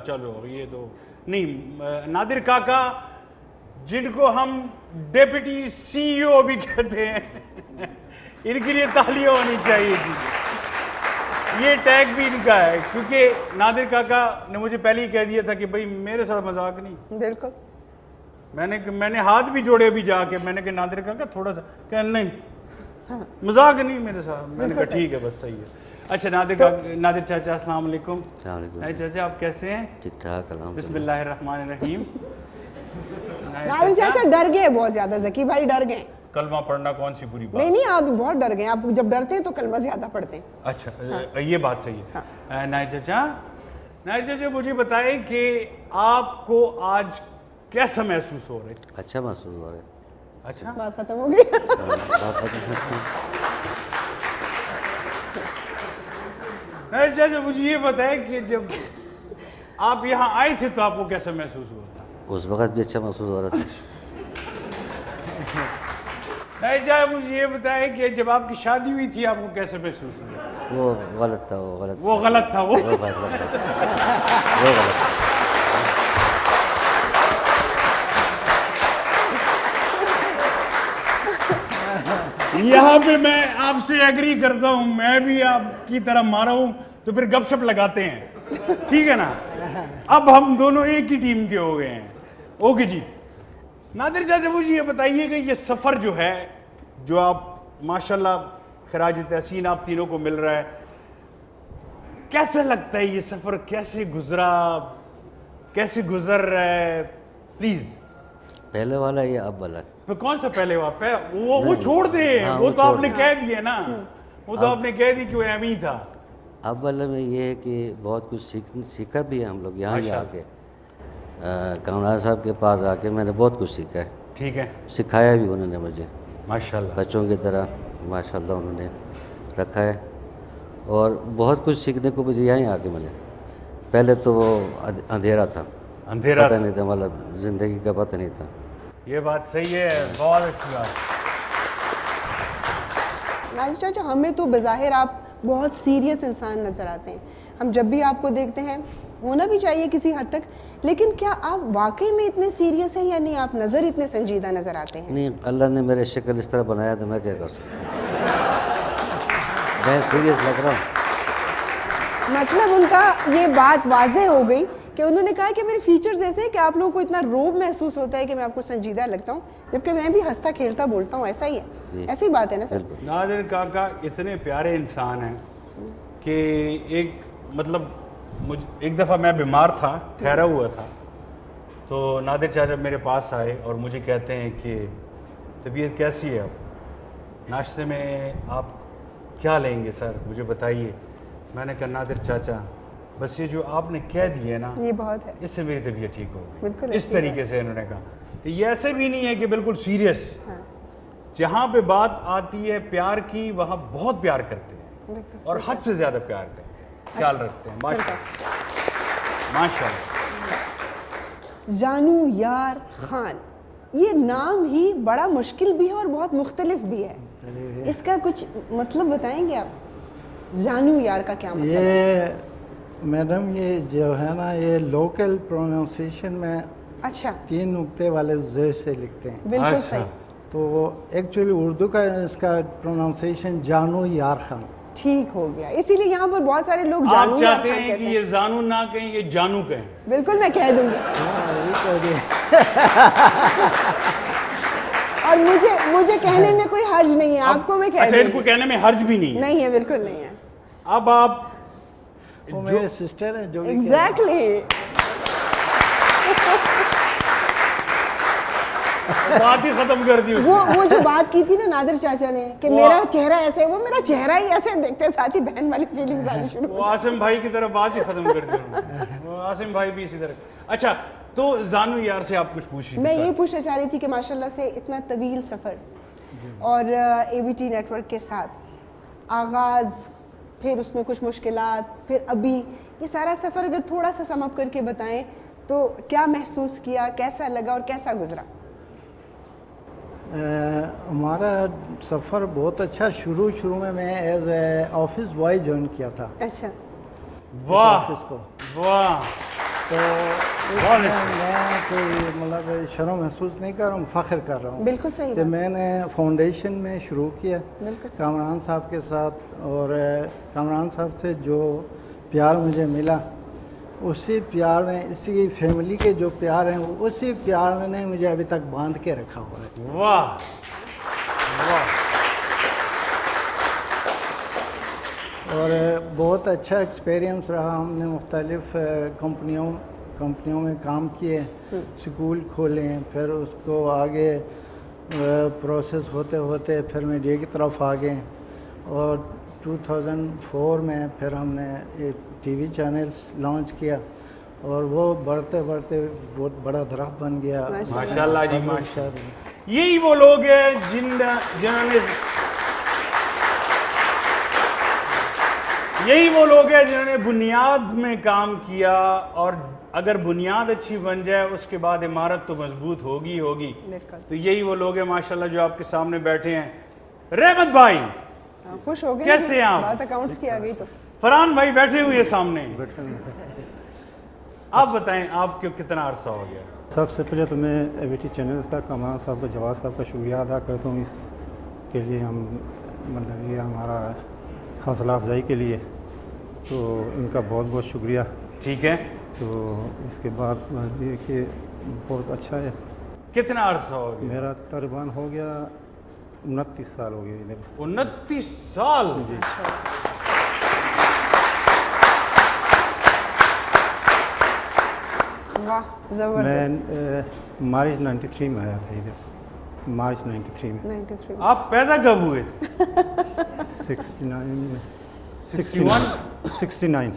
चलो ये तो नहीं, नादिर काका जिनको हम डेप्यूटी सीईओ भी कहते हैं, इनके लिए तालियां होनी चाहिए जी। ये टैग भी इनका है, क्योंकि नादिर काका ने मुझे पहले ही कह दिया था कि भाई मेरे साथ मजाक नहीं। बिल्कुल। मैंने हाथ भी जोड़े अभी जाके, मैंने कहा नादिर काका थोड़ा सा, कह नहीं मजाक नहीं मेरे साथ। मैंने कहा ठीक है, बस सही है। अच्छा नादिर चाचा अस्सलाम वालेकुम। चाचा आप कैसे हैं? ठीक ठाक, बिस्मिल्लाहिर्रहमानिर्रहीम। नादिर चाचा डर गए बहुत ज़्यादा, ज़की भाई डर गए। कलमा पढ़ना कौन सी बुरी बात? नहीं, आप बहुत डर गए। आप जब डरते हैं तो कलमा ज़्यादा पढ़ते हैं। अच्छा, ये बात सही है। नादिर चाचा मुझे बताएं कि आपको आज कैसा महसूस हो रहा है? अच्छा महसूस हो रहा है। अच्छा, बात खत्म हो गई। नहीं चाचा, मुझे ये बताएं कि जब आप यहाँ आए थे तो आपको कैसा महसूस हुआ था? उस वक्त भी अच्छा महसूस हो रहा था। नहीं चाचा, मुझे ये बताएं कि जब आपकी शादी हुई थी आपको कैसे महसूस हुआ? वो गलत था, वो गलत वो गलत था, वो फैसला था। वो गलत था। यहाँ पे मैं आपसे एग्री करता हूँ, मैं भी आपकी तरह मारा हूँ तो फिर गपशप लगाते हैं, ठीक है ना? अब हम दोनों एक ही टीम के हो गए हैं। ओके जी, नादिर चाचा मुझे ये बताइए कि ये सफ़र जो है, जो आप माशाल्लाह खराज तहसीन आप तीनों को मिल रहा है, कैसा लगता है ये सफ़र? कैसे गुजरा, कैसे गुजर रहा है? प्लीज़। पहले वाला या अब वाला? तो कौन सा पहले वो छोड़ दे, हाँ, वो वो तो छोड़ आपने कह दिया ना, वो तो आपने कह दी कि वो एम ही था। अब वाले में ये है कि बहुत कुछ सीखा भी है हम लोग यहाँ ही आके। कामरान साहब के पास आके मैंने बहुत कुछ सीखा है। ठीक है, सिखाया भी उन्होंने मुझे, माशाल्लाह। बच्चों की तरह माशाल्लाह उन्होंने रखा है। और बहुत कुछ सीखने को मुझे यहीं आके मिले। पहले तो वो अंधेरा था, अंधेरा पता नहीं था, मतलब ज़िंदगी का पता नहीं था। ये बात सही है, बहुत अच्छी बात। नाजिर चाचा, हमें तो बज़ाहिर आप बहुत सीरियस इंसान नज़र आते हैं। हम जब भी आपको देखते हैं, होना भी चाहिए किसी हद तक, लेकिन क्या आप वाकई में इतने सीरियस हैं या नहीं? आप नज़र इतने संजीदा नज़र आते हैं। नहीं, अल्लाह ने मेरे शक्ल इस तरह बनाया तो मैं क्या कर सकता हूँ? मैं सीरियस लग रहा हूँ। मतलब उनका ये बात वाज़ेह हो गई कि उन्होंने कहा कि मेरे फीचर्स ऐसे हैं कि आप लोगों को इतना रोब महसूस होता है कि मैं आपको संजीदा लगता हूँ, जबकि मैं भी हंसता खेलता बोलता हूँ। ऐसा ही है, ऐसी बात है ना सर? नादिर काका इतने प्यारे इंसान हैं कि मतलब मुझ एक दफ़ा मैं बीमार था, ठहरा हुआ था, तो नादिर चाचा मेरे पास आए और मुझे कहते हैं कि तबीयत कैसी है? अब नाश्ते में आप क्या लेंगे सर, मुझे बताइए। मैंने कहा नादिर चाचा, बस ये जो आपने कह दिए ना, ये बहुत है। इससे मेरी तबीयत ठीक हो गई। बिल्कुल इस तरीके से इन्होंने कहा। तो ये ऐसे भी नहीं है कि बिल्कुल सीरियस। हाँ। जहाँ पे बात आती है प्यार की, वहाँ बहुत प्यार करते हैं और हद से ज़्यादा प्यार करते हैं, ख्याल रखते हैं। माशाल्लाह, माशाल्लाह। जानू यार खान, ये नाम ही बड़ा मुश्किल भी है और बहुत मुख्तलिफ भी है। इसका कुछ मतलब बताएंगे आप? जानू यार का क्या मतलब है? ये मैडम, ये जो है ना, ये लोकल प्रोनाउंसिएशन में अच्छा, 3 नुक्ते वाले जे से लिखते हैं। बिल्कुल अच्छा। सही, तो एक्चुअली उर्दू का इसका प्रोनाउंसिएशन जानू यार खान। ठीक हो गया। इसीलिए यहाँ पर बहुत सारे लोग आप जानू यार चाहते खान हैं कहते कि हैं। ये जानू ना कहें, ये जानू कहें? बिल्कुल, मैं कह दूंगी। ये कह दिए। और मुझे कहने में कोई हर्ज नहीं है, आपको मैं कह अच्छा, दूंगी। इनको कहने में हर्ज भी नहीं है। नहीं है, बिल्कुल नहीं है। अब आप वो मेरे सिस्टर है जो भी एग्जैक्टली। बात ही खत्म कर दी उसने। वो जो बात की थी ना नादिर चाचा ने कि मेरा चेहरा ऐसे है, वो मेरा चेहरा ही ऐसे देखते साथ ही बहन वाली फीलिंग्स आनी शुरू वो आसिम भाई की तरह बात ही खत्म कर दी उन्होंने। वो आसिम भाई भी इसी तरह। अच्छा, तो जानू यार से आप कुछ पूछ रही मैं थी ये सर। पूछना चाह रही थी कि माशाल्लाह से इतना तवील सफ़र और ABT नेटवर्क के साथ आगाज़, फिर उसमें कुछ मुश्किलात, फिर अभी ये सारा सफ़र अगर थोड़ा सा सम अप करके बताएं तो क्या महसूस किया, कैसा लगा और कैसा गुजरा? हमारा सफ़र बहुत अच्छा। शुरू में मैं as a office boy join किया था अच्छा, वाह ऑफिस को। वाह, तो बहुत उसमें अच्छा। मैं कोई मतलब शर्म महसूस नहीं कर रहा हूँ, फ़ख्र कर रहा हूँ बिल्कुल सही कि बात। मैंने फाउंडेशन में शुरू किया बिल्कुल सही। कामरान साहब के साथ, और कामरान साहब से जो प्यार मुझे मिला, उसी प्यार में, इसी फैमिली के जो प्यार हैं, उसी प्यार ने मुझे अभी तक बांध के रखा हुआ है। वाह वाह। और बहुत अच्छा एक्सपीरियंस रहा। हमने मुख्तलिफ़ कंपनियों में काम किए, स्कूल खोले, फिर उसको आगे प्रोसेस होते होते फिर मीडिया की तरफ आ गए, और 2004 में फिर हमने एक TV चैनल्स लॉन्च किया, और वो बढ़ते बढ़ते बहुत बड़ा दरख्त बन गया। माशाल्लाह जी, फजल माशाल्लाह। शर। यही वो लोग हैं जिन्होंने बुनियाद में काम किया, और अगर बुनियाद अच्छी बन जाए उसके बाद इमारत तो मजबूत होगी होगी। बिल्कुल। तो यही वो लोग हैं माशाल्लाह जो आपके सामने बैठे हैं। रहमत भाई, हाँ, खुश हो गए कैसे हैं आप? बात अकाउंट्स की आ गई तो। फरहान भाई बैठे हुए सामने, आप बताएं आपको कितना अरसा हो गया? सबसे पहले तो मैं एबीटी चैनल्स का कमाल साहब का, जवाद साहब का शुक्रिया अदा करता हूँ इसके लिए। हम मतलब ये हमारा हौसला अफजाई के लिए, तो इनका बहुत बहुत शुक्रिया। ठीक है, तो इसके बाद ये कि बहुत अच्छा है। कितना अरसा हो गया? मेरा तकरीबन हो गया 29 साल हो गए इधर से। 29 साल जी। वाह, जबरदस्त। मैं मार्च 93 में आया था इधर, मार्च 93 में। 93 आप पैदा कब हुए थे? 69 में। 61? 69।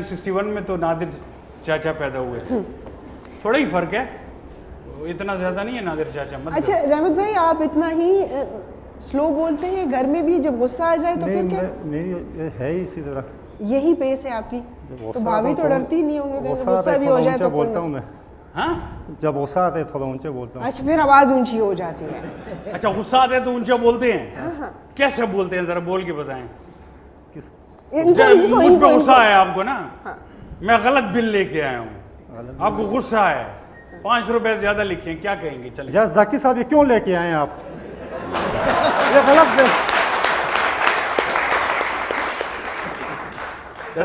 61 में तो नादिर चाचा पैदा हुए थे। थोड़ा ही फर्क है, इतना ज्यादा नहीं है नादिर चाचा। मत अच्छा रहमत भाई, आप इतना ही स्लो बोलते हैं घर में भी, जब गुस्सा आ जाए तो नहीं, फिर क्या? मेरी है ही इसी तरह। यही पेस है आपकी? तो भाभी तो डरती नहीं होंगे कि गुस्सा भी हो जाए तो कोई बोलता हूँ मसला? मैं। हाँ? जब गुस्सा आता है थोड़ा ऊंचे बोलता हूँ। अच्छा, फिर आवाज ऊंची हो जाती है। अच्छा, गुस्सा आता है तो ऊंचा बोलते हैं? कैसे बोलते हैं, जरा बोल के बताएं। किस मुझ पे गुस्सा है आपको ना, मैं गलत बिल लेके आया हूँ, आपको गुस्सा है, 5 रुपए ज्यादा लिखे हैं, क्या कहेंगे? चले यार जाकी साहब, ये क्यों लेके आए हैं आप? ये गलत बिल।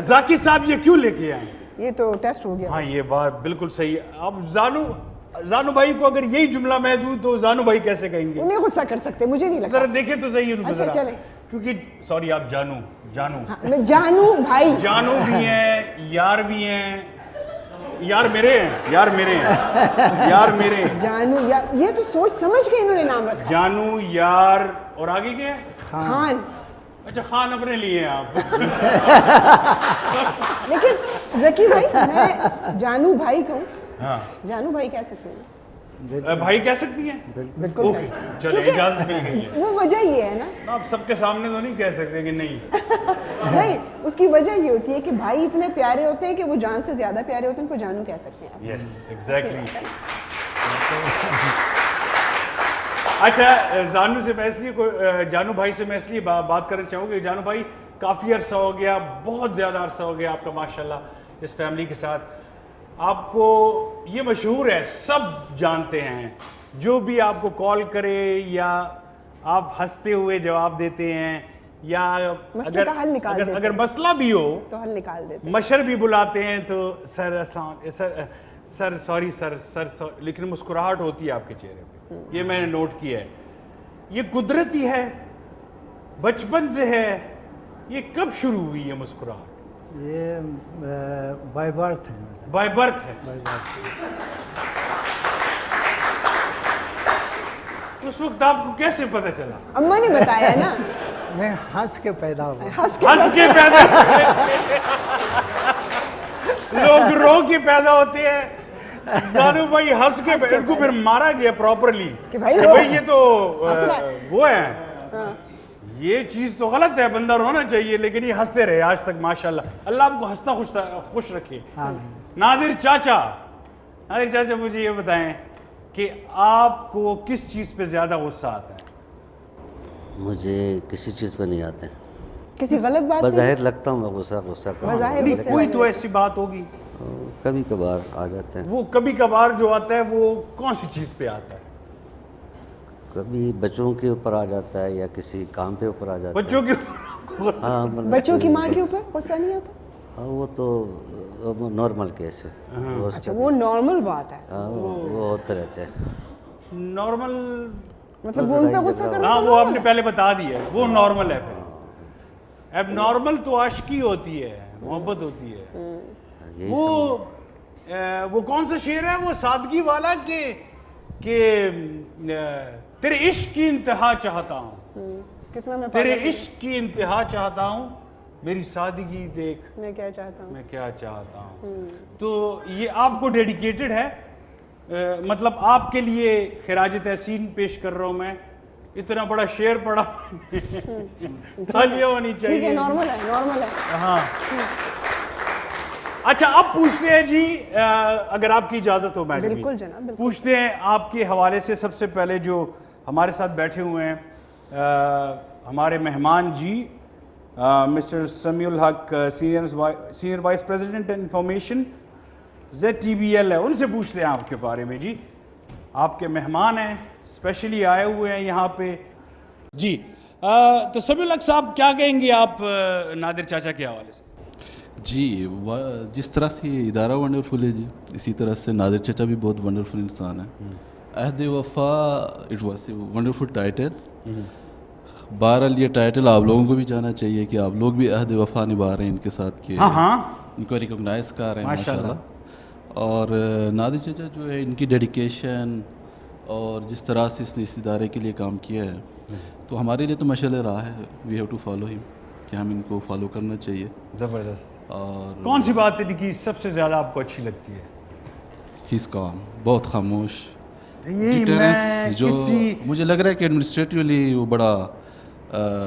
जाकी साहब ये क्यों लेके आए? ये तो टेस्ट हो गया। हाँ, ये बात बिल्कुल सही है। अब जानू भाई को अगर यही जुमला मैं दूं तो जानू भाई कैसे कहेंगे? उन्हें गुस्सा कर सकते, मुझे नहीं लगता। जरा देखे तो सही उनको। अच्छा, जरा। चले। क्योंकि सॉरी, आप जानू हाँ, मैं जानू भाई। जानू भी हैं, यार भी हैं, यार मेरे हैं, यार मेरे हैं, यार मेरे हैं। जानू यार, ये तो सोच समझ के इन्होंने नाम रखा। जानू, यार, और आगे क्या है? खान। अच्छा, खान अपने लिए हैं आप। लेकिन जकी भाई, मैं जानू भाई कहूँ, हाँ, जानू भाई कह सकते हैं? भाई कह सकती हैं? बिल्कुल ओके, कह सकते हैं। चलो, क्योंकि इजाजत मिल गई है। वो वजह ये है ना, आप सबके सामने तो नहीं कह सकते कि नहीं। नहीं, उसकी वजह ये होती है कि भाई इतने प्यारे होते हैं कि वो जान से ज्यादा प्यारे होते हैं, उनको जानू कह सकते हैं आप। Yes, exactly. अच्छा, जानू से मैं इसलिए जानू भाई से मैं इसलिए बात करना चाहूँगा। जानू भाई, काफ़ी अरसा हो गया, बहुत ज़्यादा अरसा हो गया आपका माशाल्लाह इस फैमिली के साथ। आपको ये मशहूर है, सब जानते हैं, जो भी आपको कॉल करे या आप हंसते हुए जवाब देते हैं, या मसले का हल निकाल देते अगर हैं। मसला भी हो तो हल निकाल देते हैं। मशर भी बुलाते हैं तो सर सॉरी सर, लेकिन मुस्कुराहट होती है आपके चेहरे पे, ये मैंने नोट किया है। ये कुदरती है, बचपन से है, ये कब शुरू हुई है मुस्कुराहट? ये बाय बर्थ है। बाय बर्थ है। By birth. उस वक्त आपको कैसे पता चला? अम्मा ने बताया ना। मैं हंस के पैदा हुआ। हंस के हंस के पैदा लोग रो के पैदा होते हैं, जानू भाई हंस के इनको फिर मारा गया प्रॉपरली कि भाई ये तो हंस रहा है। वो है, ये चीज तो गलत है, बंदा रोना चाहिए, लेकिन ये हंसते रहे आज तक माशाल्लाह। अल्लाह आपको हंसता खुश रखे। नादिर चाचा, मुझे ये बताएं कि आपको किस चीज पे ज्यादा गुस्सा आता है? मुझे किसी चीज़ पर नहीं आते, किसी गलत बात पे? बज़ाहिर लगता हूँ मैं गुस्सा करता हूँ, बज़ाहिर नहीं, गुस्से कोई वाले। तो ऐसी बात होगी। कभी कभार आ जाते हैं। वो कभी कभार जो आता है वो कौन सी चीज पे आता है? कभी बच्चों के ऊपर आ जाता है या किसी काम पे ऊपर आ जाता बच्चों है। के हाँ, मतलब बच्चों की कोई- माँ के ऊपर गुस्सा नहीं आता? हाँ, वो तो नॉर्मल केस है। वो अच्छा, वो नॉर्मल बात है। हाँ, वो होते रहते हैं। नॉर्मल मतलब वो उन पे गुस्सा करना हाँ, तो वो normal आपने है। पहले बता दिया, वो नॉर्मल है। फिर अब नॉर्मल तो आशिकी होती है, मोहब्बत होती है। यही वो कौन सा शेर है वो सादगी वाला के तेरे इश्क की इंतहा चाहता हूँ, कितना मैं तेरे पागल हूँ। इश्क की इंतहा चाहता हूँ, मेरी सादगी देख मैं क्या चाहता हूँ। मैं क्या चाहता हूँ। तो ये आपको डेडिकेटेड है, मतलब आपके लिए खिराज तहसीन पेश कर रहा हूँ मैं। इतना बड़ा शेर पढ़ा तालियां होनी ठीक चाहिए। है, नॉर्मल है, नॉर्मल है। हाँ। अच्छा, अब पूछते हैं जी, अगर आपकी इजाजत हो मैडम, बिल्कुल जनाब, बिल्कुल। पूछते हैं आपके हवाले से। सबसे पहले जो हमारे साथ बैठे हुए हैं हमारे मेहमान जी, मिस्टर समीउल हक, senior vice president information ZTBL है, उनसे पूछते हैं आपके बारे में जी। आपके मेहमान हैं, स्पेशली आए हुए हैं यहाँ पे जी। तो समीउल हक साहब, क्या कहेंगे आप नादिर चाचा के हवाले से? जी, जिस तरह से ये इदारा वंडरफुल है जी, इसी तरह से नादिर चाचा भी बहुत वंडरफुल इंसान है। Ahad Wafa, it was a wonderful title. बहरहाल ये टाइटल आप लोगों को भी जाना चाहिए कि आप लोग भी अहद वफ़ा निभा रहे हैं इनके साथ, कि इनको रिकॉग्नाइज कर रहे हैं माशाल्लाह। और नादिर चाचा जो है, इनकी डेडिकेशन और जिस तरह से इसने इस इदारे के लिए काम किया है, तो हमारे लिए तो माशाल्लाह रहा है। We have to follow him, कि हम इनको फॉलो करना चाहिए। ज़बरदस्त। और कौन सी बात इनकी सबसे ज़्यादा आपको अच्छी लगती है? ही इज़ काम, बहुत खामोश। ये डिटेरेंस जो मुझे लग रहा है कि एडमिनिस्ट्रेटिवली वो बड़ा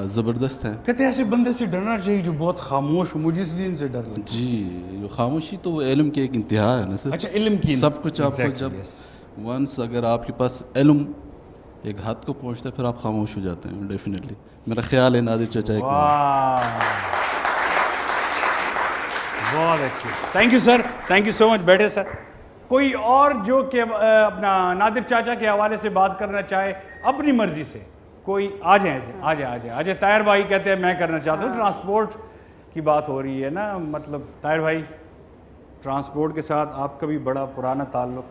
ज़बरदस्त है। कहते हैं ऐसे बंदे से डरना चाहिए जो बहुत खामोश हो। मुझे इसलिए इनसे डर लगता जी, वो खामोशी तो वो इल्म की एक इंतहा है ना सर। अच्छा, इल्म की सब कुछ आपको Exactly, जब yes. वंस अगर आपके पास इल्म एक हद को पहुंचता है, फिर आप खामोश हो जाते हैं डेफिनेटली। मेरा ख्याल है नादिर चाचा एक वाह, बहुत अच्छी। Thank you sir, thank you so much. बैठे सर। कोई और जो कि अपना नादिर चाचा के हवाले से बात करना चाहे अपनी मर्जी से, कोई आ जाए, आ जाए, आ जाए, आ जाए। ताहिर भाई कहते हैं मैं करना चाहता हूँ। ट्रांसपोर्ट की बात हो रही है ना, मतलब ताहिर भाई, ट्रांसपोर्ट के साथ आपका भी बड़ा पुराना ताल्लुक,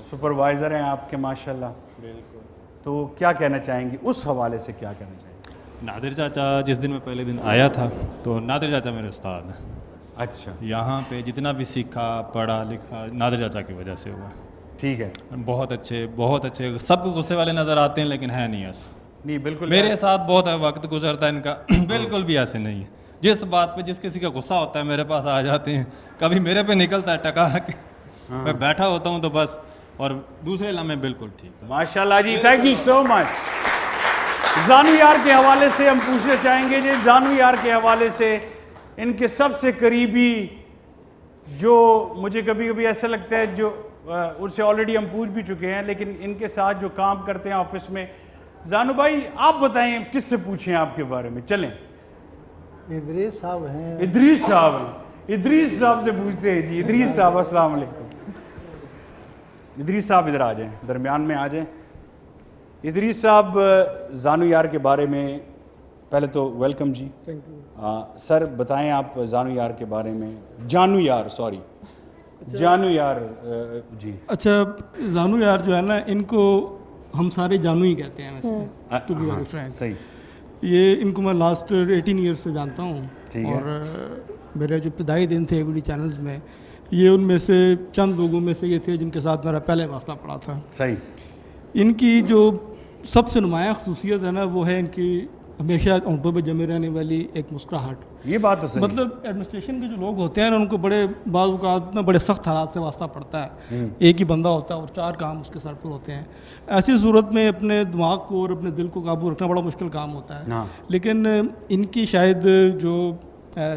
सुपरवाइज़र हैं आपके माशाल्लाह। बिल्कुल। तो क्या कहना चाहेंगे उस हवाले से, क्या कहना चाहेंगे? नादिर चाचा जिस दिन मैं पहले दिन आया था, तो नादिर चाचा मेरे उस्ताद हैं। अच्छा, यहाँ पे जितना भी सीखा पढ़ा लिखा नादिर चाचा की वजह से हुआ। ठीक है। बहुत अच्छे, बहुत अच्छे। सबको गुस्से वाले नज़र आते हैं, लेकिन है नहीं ऐसा। नहीं, बिल्कुल मेरे साथ बहुत वक्त गुजरता है इनका बिल्कुल भी ऐसे नहीं है। जिस बात पे जिस किसी का गुस्सा होता है मेरे पास आ जाते हैं, कभी मेरे पे निकलता है टका के। मैं बैठा होता हूँ तो बस, और दूसरे लम्हे बिल्कुल ठीक। माशाल्लाह जी, थैंक यू सो मच। जानू यार के हवाले से हम पूछना चाहेंगे जी, जानू यार के हवाले से इनके सबसे करीबी, जो मुझे कभी कभी ऐसा लगता है, जो उनसे ऑलरेडी हम पूछ भी चुके हैं, लेकिन इनके साथ जो काम करते हैं ऑफिस में, जानू भाई आप बताएं किससे पूछें आपके बारे में? चलें, इदरीस साहब हैं। इदरीस साहब हैं। इदरीस साहब से पूछते हैं जी। इदरीस साहब, अस्सलाम वालेकुम। इदरीस साहब इधर आ जाएं, दरमियान में आ जाएं। इदरीस साहब, जानू यार के बारे में पहले तो वेलकम जी। Thank you. सर बताएं आप जानू यार के बारे में। जानू यार, सॉरी, जानू यार जी। अच्छा, जानू यार जो है ना, इनको हम सारे जानू ही कहते हैं वैसे, टू बी वेरी फ्रैंक। सही। ये इनको मैं लास्ट 18 ईयर्स से जानता हूँ। ठीक है। और मेरे जो इब्तदाई दिन थे एबीडी चैनल्स में, ये उनमें से चंद लोगों में से ये थे जिनके साथ मेरा पहले वास्ता पड़ा था। सही। इनकी जो सबसे नुमाया खसूसियत है ना, वो है इनकी हमेशा होंठों पे जमे रहने वाली एक मुस्कुराहट। ये बात तो सही। मतलब एडमिनिस्ट्रेशन के जो लोग होते हैं ना, उनको बड़े बाज़ औक़ात ना बड़े सख्त हालात से वास्ता पड़ता है। एक ही बंदा होता है और 4 काम उसके सर पर होते हैं। ऐसी सूरत में अपने दिमाग को और अपने दिल को काबू रखना बड़ा मुश्किल काम होता है। हाँ। लेकिन इनकी शायद जो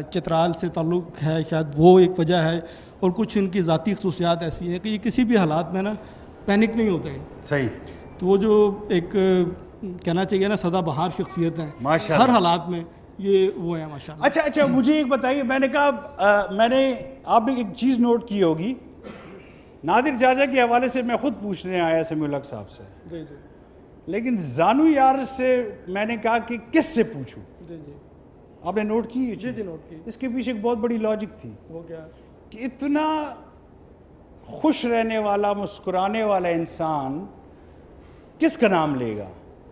चित्राल से ताल्लुक़ है, शायद वो एक वजह है। और कुछ इनकी ज़ाती खसूसियात ऐसी हैं कि ये किसी भी हालात में ना पैनिक नहीं होते। सही। तो वो जो एक कहना चाहिए ना सदाबहार शख्सियत है माशाल्लाह, हर हालात में, ये वो है माशाल्लाह। अच्छा अच्छा, मुझे एक बताइए, मैंने कहा मैंने आपने एक चीज़ नोट की होगी, नादिर चाचा के हवाले से मैं खुद पूछने आया समीउल हक साहब से, जी जी लेकिन जानू यार से मैंने कहा कि किस से पूछूं। जी जी आपने नोट की ये जी चीज़? जी नोट की। इसके पीछे एक बहुत बड़ी लॉजिक थी वो क्या? कि इतना खुश रहने वाला, मुस्कुराने वाला इंसान किसका नाम लेगा?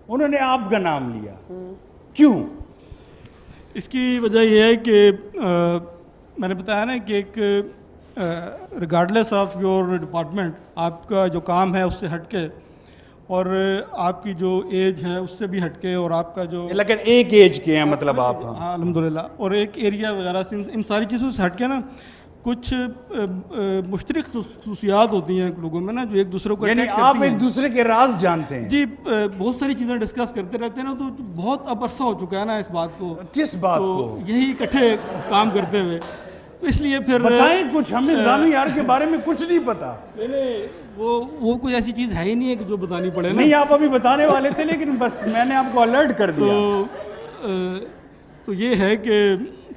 उन्होंने आपका नाम लिया, क्यों? इसकी वजह यह है कि मैंने बताया ना कि एक रिगार्डलेस ऑफ योर डिपार्टमेंट, आपका जो काम है उससे हट के और आपकी जो एज है उससे भी हटके, और आपका जो लेकिन एक एज के हैं मतलब आप? हाँ अल्हम्दुलिल्लाह। और एक एरिया वगैरह से इन सारी चीज़ों से हटके ना कुछ मुश्तरक खसूसियात होती हैं लोगों में ना, जो एक दूसरे को यानी attract आप करती एक हैं। दूसरे के राज जानते हैं? जी, बहुत सारी चीज़ें डिस्कस करते रहते हैं ना, तो बहुत अब अरसा हो चुका है ना इस बात को। किस बात तो को? यही इकट्ठे काम करते हुए, तो इसलिए फिर बताएं कुछ, हमें जानू यार के बारे में कुछ नहीं पता। नहीं, वो कोई ऐसी चीज़ है ही नहीं है कि जो बतानी पड़े ना। नहीं, आप अभी बताने वाले थे, लेकिन बस मैंने आपको अलर्ट कर दिया। तो ये है कि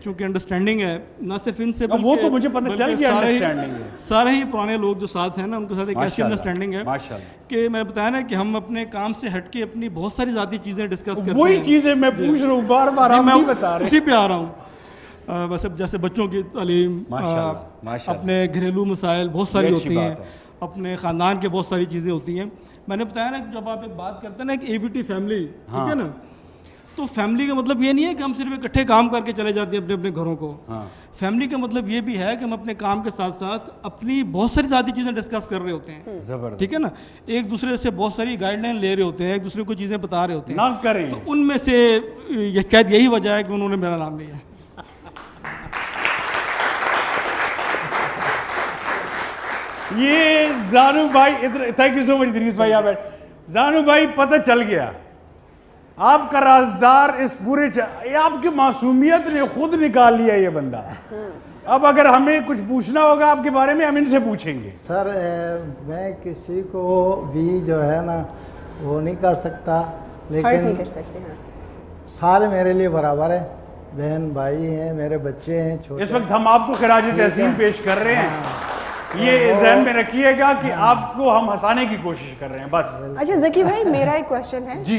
चूँकि अंडरस्टैंडिंग है ना सिर्फ इनसे, अब वो तो मुझे पता चल बल्कि गया अंडरस्टैंडिंग है। सारे ही पुराने लोग जो साथ हैं ना, उनके साथ एक ऐसी माशाल्लाह, अंडरस्टैंडिंग है माशाल्लाह। कि मैंने बताया ना कि हम अपने काम से हटके अपनी बहुत सारी ज़ाती चीज़ें डिस्कस करते हैं। वही चीजें मैं पूछ रहा हूँ बार बार, आप मैं नहीं बता रहे। उसी पे आ रहा हूँ। बस अब जैसे बच्चों की तालीम, माशाल्लाह, माशाल्लाह। अपने घरेलू मसाइल बहुत सारी ये अच्छी होती हैं, बात है। अपने ख़ानदान के बहुत सारी चीज़ें होती हैं। मैंने बताया ना कि जब आप एक बात करते हैं ना एक ABT फैमिली, ठीक है ना, तो फैमिली का मतलब ये नहीं है कि हम सिर्फ इकट्ठे काम करके चले जाते हैं अपने अपने घरों को। फैमिली का मतलब ये भी है कि हम अपने काम के साथ साथ अपनी बहुत सारी ज़्यादा चीज़ें डिस्कस कर रहे होते हैं, जबरदस्त। ठीक है ना, एक दूसरे से बहुत सारी गाइडलाइन ले रहे होते हैं, एक दूसरे को चीज़ें बता रहे होते हैं। ना करें तो उनमें से ये शायद यही वजह है कि उन्होंने मेरा नाम लिया। ये जानू भाई, इधर thank you so much Idris भाई, आप जानू भाई पता चल गया आपका राजदार इस पूरे ये आपकी मासूमियत ने खुद निकाल लिया ये बंदा। अब अगर हमें कुछ पूछना होगा आपके बारे में, हम इनसे पूछेंगे। सर मैं किसी को भी जो है ना वो नहीं कर सकता, हर्ट नहीं लेकिन कर सकते हैं। सारे मेरे लिए बराबर है, बहन भाई हैं, मेरे बच्चे हैं छोटे। इस वक्त हम आपको खिराज तहसीन पेश कर रहे हैं। ये जहन में रखिएगा कि आपको हम हंसाने की कोशिश कर रहे हैं बस। अच्छा जकी भाई, मेरा एक क्वेश्चन है जी।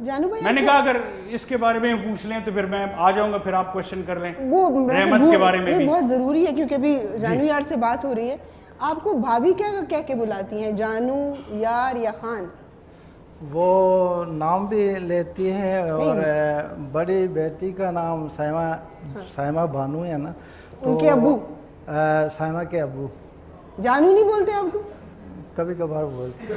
जानू भाई, मैंने कहा अगर इसके बारे में पूछ लें तो फिर मैं आ जाऊंगा, फिर आप क्वेश्चन कर लें वो रहमत के बारे में भी। बहुत ज़रूरी है क्योंकि अभी जानू यार से बात हो रही है। आपको भाभी क्या कह के बुलाती हैं, जानू, यार या खान? वो नाम भी लेती है, और बड़ी बेटी का नाम साइमा बानू है ना, तो उनके अब्बू? साइमा के अब्बू। जानू नहीं बोलते आपको? कभी कभार बोलते।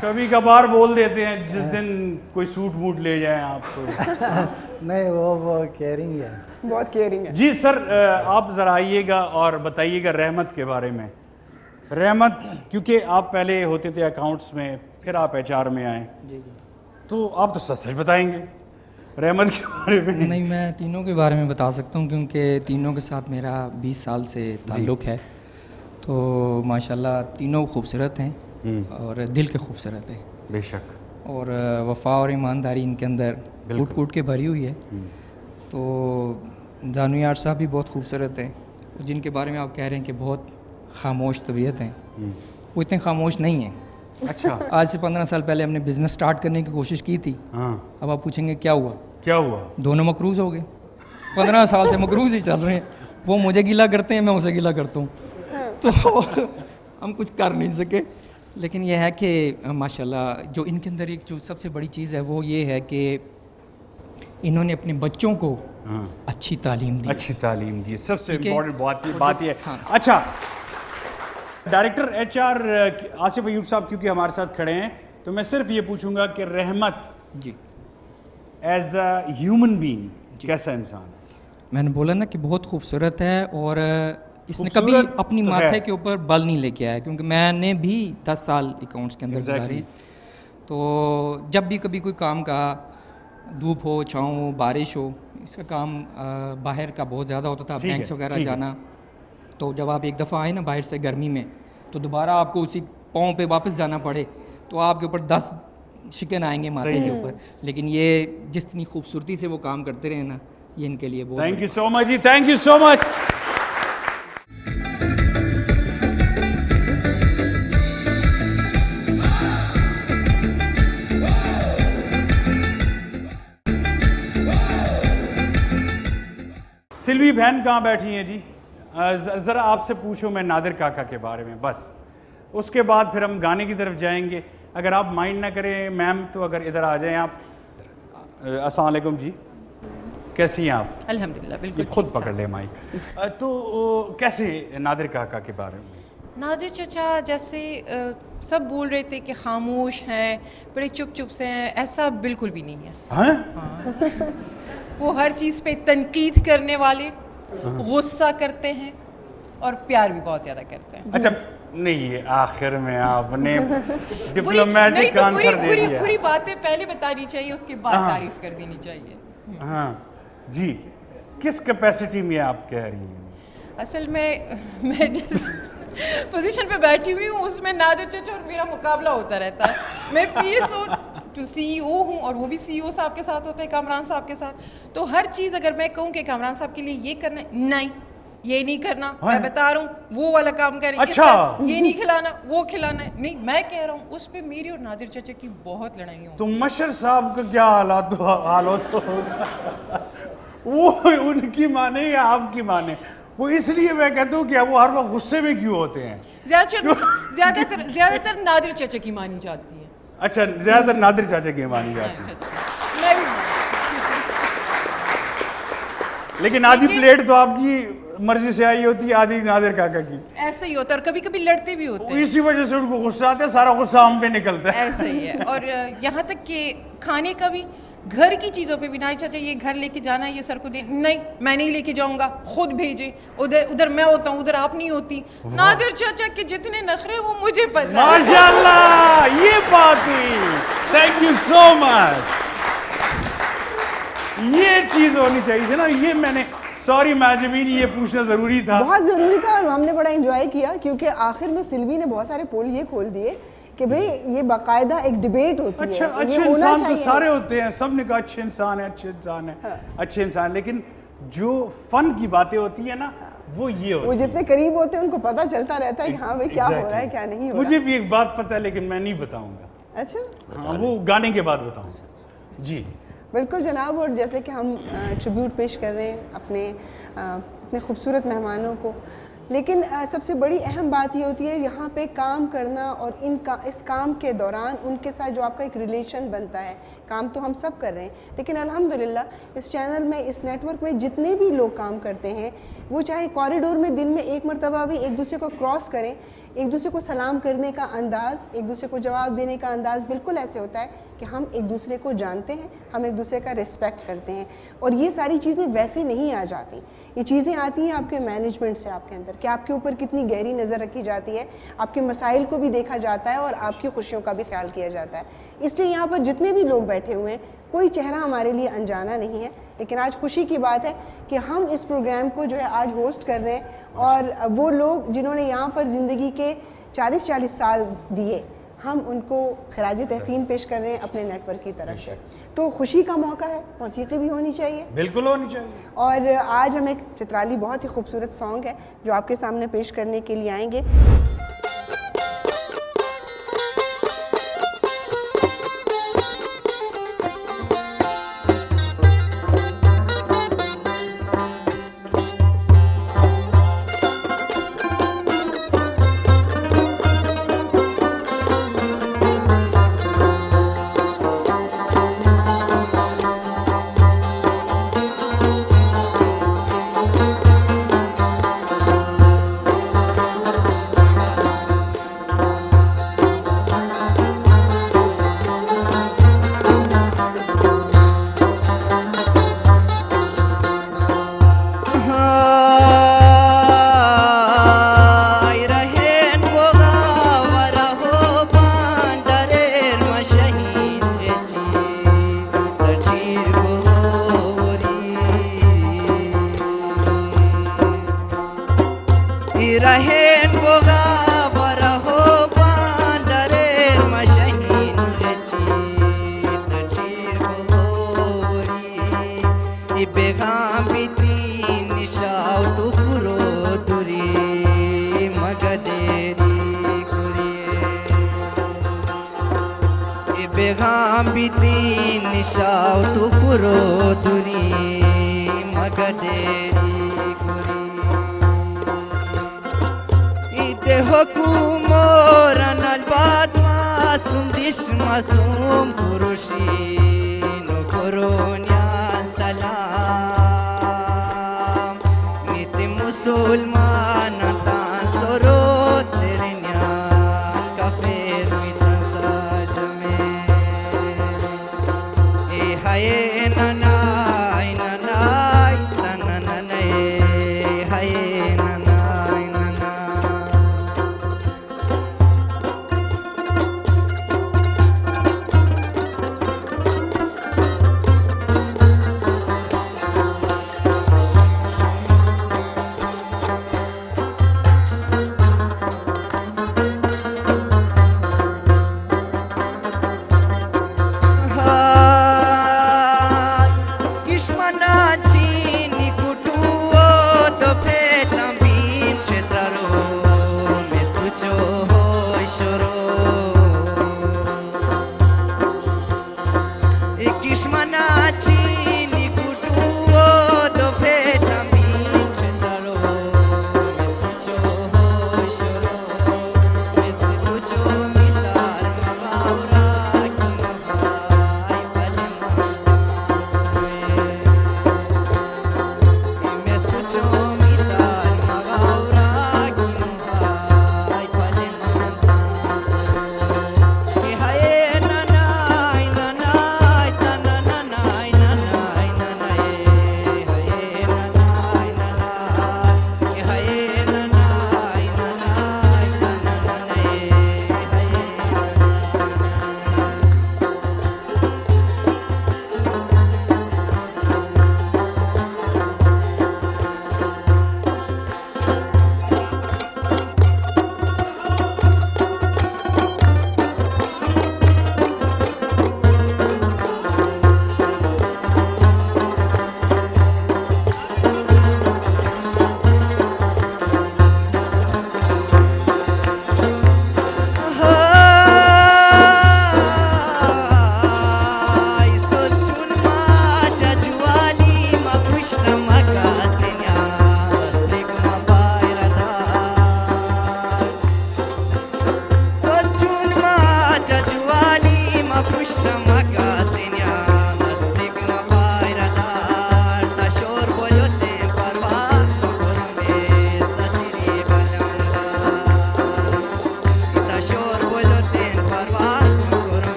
कभी कभार बोल देते हैं, जिस दिन कोई सूट वूट ले जाए आपको। नहीं, वो केयरिंग है, बहुत केयरिंग है। जी सर, आप ज़रा आइएगा और बताइएगा रहमत के बारे में। रहमत, क्योंकि आप पहले होते थे अकाउंट्स में, फिर आप HR में आए, तो आप तो सच सच बताएंगे रहमत के बारे में। नहीं, मैं तीनों के बारे में बता सकता हूँ क्योंकि तीनों के साथ मेरा 20 साल से ताल्लुक़ है। तो माशाल्लाह तीनों खूबसूरत हैं और दिल के खूबसूरत हैं बेशक, और वफ़ा और ईमानदारी इनके अंदर कूट कूट के भरी हुई है। तो जानू यार साहब भी बहुत खूबसूरत हैं, जिनके बारे में आप कह रहे हैं कि बहुत खामोश तबीयत हैं, वो इतने खामोश नहीं हैं। अच्छा। आज से 15 साल पहले हमने बिज़नेस स्टार्ट करने की कोशिश की थी। अब आप पूछेंगे क्या हुआ? क्या हुआ? दोनों मकरूज़ हो गए। 15 साल से मकरूज़ ही चल रहे हैं, वो मुझे गिला करते हैं, मैं उसे गिला करता हूँ, तो हम कुछ कर नहीं सके। लेकिन यह है कि माशाल्लाह जो इनके अंदर एक जो सबसे बड़ी चीज़ है वो ये है कि इन्होंने अपने बच्चों को अच्छी तालीम दी। अच्छी तालीम दी, सबसे ठीक है? इम्पोर्टेंट बात ये है। हाँ। अच्छा, डायरेक्टर HR आसिफ अयूब साहब क्योंकि हमारे साथ खड़े हैं, तो मैं सिर्फ ये पूछूंगा कि रहमत जी एज अ ह्यूमन बीइंग कैसा इंसान है? मैंने बोला ना कि बहुत खूबसूरत है, और इसने कभी खूबसूरत अपनी तो माथे है। के ऊपर बल नहीं लेके आया, क्योंकि मैंने भी 10 साल अकाउंट्स के अंदर गुजारे हैं। तो जब भी कभी कोई काम का धूप हो, छाँव हो, बारिश हो, इसका काम बाहर का बहुत ज़्यादा होता था, ठीक है, बैंक्स वगैरह ठीक है। जाना। तो जब आप एक दफ़ा आए ना बाहर से गर्मी में, तो दोबारा आपको उसी पाँव पे वापस जाना पड़े, तो आपके ऊपर 10 शिकन आएंगे माथे के ऊपर। लेकिन ये जितनी खूबसूरती से वो काम करते रहे ना, ये इनके लिए बहुत थैंक यू सो मच जी, thank you so much. Silvi बहन कहाँ बैठी हैं जी? ज़रा आपसे पूछो मैं नादिर काका के बारे में बस, उसके बाद फिर हम गाने की तरफ जाएंगे। अगर आप माइंड ना करें मैम, तो अगर इधर आ जाएं आप। अस्सलाम वालेकुम जी, कैसी हैं आप? अल्हम्दुलिल्लाह, बिल्कुल खुद ठीक पकड़ ले माइक। तो कैसे नादिर काका के बारे में? नादिर चचा जैसे सब बोल रहे थे कि खामोश हैं, बड़े चुप चुप से हैं, ऐसा बिल्कुल भी नहीं है। हैं? वो हर चीज़ पे तनकीद करने वाले, गुस्सा करते हैं और प्यार भी बहुत ज़्यादा करते हैं। अच्छा, नहीं ये आखिर में आपने नहीं डिप्लोमेटिक तो आंसर दे दिया। पूरी बातें पहले बतानी चाहिए, उसके बाद तारीफ कर देनी चाहिए। हाँ जी, किस कैपेसिटी में आप कह रही हैं? असल में मैं जिस पोजीशन पे बैठी हुई हूँ उसमें नादिर चचा और मेरा मुकाबला होता रहता है। मैं PSO टू CEO हूँ और वो भी CEO साहब के साथ होते हैं, कामरान साहब के साथ। तो हर चीज़ अगर मैं कहूँ कि कामरान साहब के लिए ये करना है, नहीं ये नहीं करना, मैं बता रहा हूँ वो वाला काम करें, अच्छा। ये नहीं खिलाना, वो खिलाना है, नहीं मैं कह रहा हूँ। उस पे मेरी और नादिर चचा की बहुत लड़ाई हो। तो मशर साहब का क्या हालात वो उनकी माने या आपकी माने? वो इसलिए मैं कहता हूँ कि वो हर वक्त गुस्से में क्यों होते हैं? ज्यादातर नादिर चचा की मानी जाती है। अच्छा, ज्यादातर नादिर चाचा की मानी जाती है। मैं भी लेकिन आधी प्लेट तो आपकी मर्जी से आई होती है, आधी नादिर काका की। ऐसा ही होता है और कभी कभी लड़ते भी होते हैं। इसी वजह से उनको गुस्सा आता है, सारा गुस्सा हम पे निकलता है। ऐसा ही है। और यहाँ तक कि खाने का भी, घर की चीज़ों पे भी, ना चाचा ये घर लेके जाना है, ये सर को दे, नहीं मैं नहीं लेके जाऊंगा, खुद भेजे। उधर मैं होता हूँ, उधर आप नहीं होती। नादिर चाचा के जितने नखरे वो मुझे पता है। माशाल्लाह, ये बात हुई। Thank you so much. ये चीज होनी चाहिए थी ना, ये मैंने, सॉरी मैजमीन, ये पूछना जरूरी था। बहुत ज़रूरी था और हमने बड़ा एंजॉय किया क्योंकि आखिर में सिल्वी ने बहुत सारे पोल ये खोल दिए कि भाई ये बाकायदा एक डिबेट होती अच्छा, है। अच्छे इंसान तो सारे होते हैं, सब ने कहा अच्छे इंसान है, अच्छे इंसान है, अच्छे इंसान, लेकिन जो फन की बातें होती है ना, वो ये होती है। वो जितने करीब होते हैं उनको पता चलता रहता है कि हाँ भाई क्या हो रहा है, क्या नहीं हो रहा। मुझे भी एक बात पता है लेकिन मैं नहीं बताऊंगा। अच्छा, हाँ, वो गाने के बाद बताऊंगा। जी बिल्कुल जनाब। और जैसे कि हम ट्रिब्यूट पेश कर रहे हैं अपने इतने खूबसूरत मेहमानों को, लेकिन सबसे बड़ी अहम बात ये होती है यहाँ पे काम करना और इस काम के दौरान उनके साथ जो आपका एक रिलेशन बनता है। काम तो हम सब कर रहे हैं, लेकिन अल्हम्दुलिल्लाह इस चैनल में, इस नेटवर्क में जितने भी लोग काम करते हैं, वो चाहे कॉरिडोर में दिन में एक मरतबा भी एक दूसरे को क्रॉस करें, एक दूसरे को सलाम करने का अंदाज़, एक दूसरे को जवाब देने का अंदाज़ बिल्कुल ऐसे होता है कि हम एक दूसरे को जानते हैं, हम एक दूसरे का रिस्पेक्ट करते हैं। और ये सारी चीज़ें वैसे नहीं आ जाती, ये चीज़ें आती हैं आपके मैनेजमेंट से, आपके अंदर कि आपके ऊपर कितनी गहरी नज़र रखी जाती है, आपके मसाइल को भी देखा जाता है और आपकी खुशियों का भी ख्याल किया जाता है। इसलिए यहाँ पर जितने भी लोग बैठे हुए हैं, कोई चेहरा हमारे लिए अनजाना नहीं है। लेकिन आज खुशी की बात है कि हम इस प्रोग्राम को जो है आज होस्ट कर रहे हैं और वो लोग जिन्होंने यहाँ पर ज़िंदगी के 40-40 साल दिए, हम उनको खराज तहसीन पेश कर रहे हैं अपने नेटवर्क की तरफ से। तो खुशी का मौका है, मौसीकी भी होनी चाहिए, बिल्कुल होनी चाहिए। और आज हम एक चित्राली बहुत ही खूबसूरत सॉन्ग है जो आपके सामने पेश करने के लिए आएंगे। Musulman tan sorot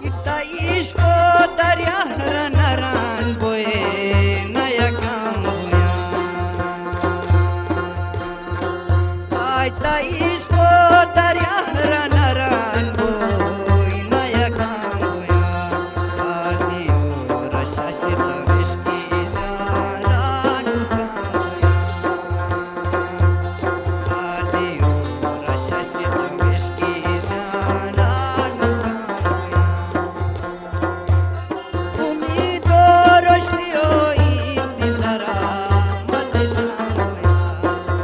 इतना इश्क दरिया नरान बोए नया काम बोया इतना इश्क दरिया नरान बोए नया काम बोया आदियो रशा शिला विश्की इशारान काम बोया आदियो रशा शिला विश्की इशारान उम्मीदों रोशनियों इंतज़ारा मत शामोया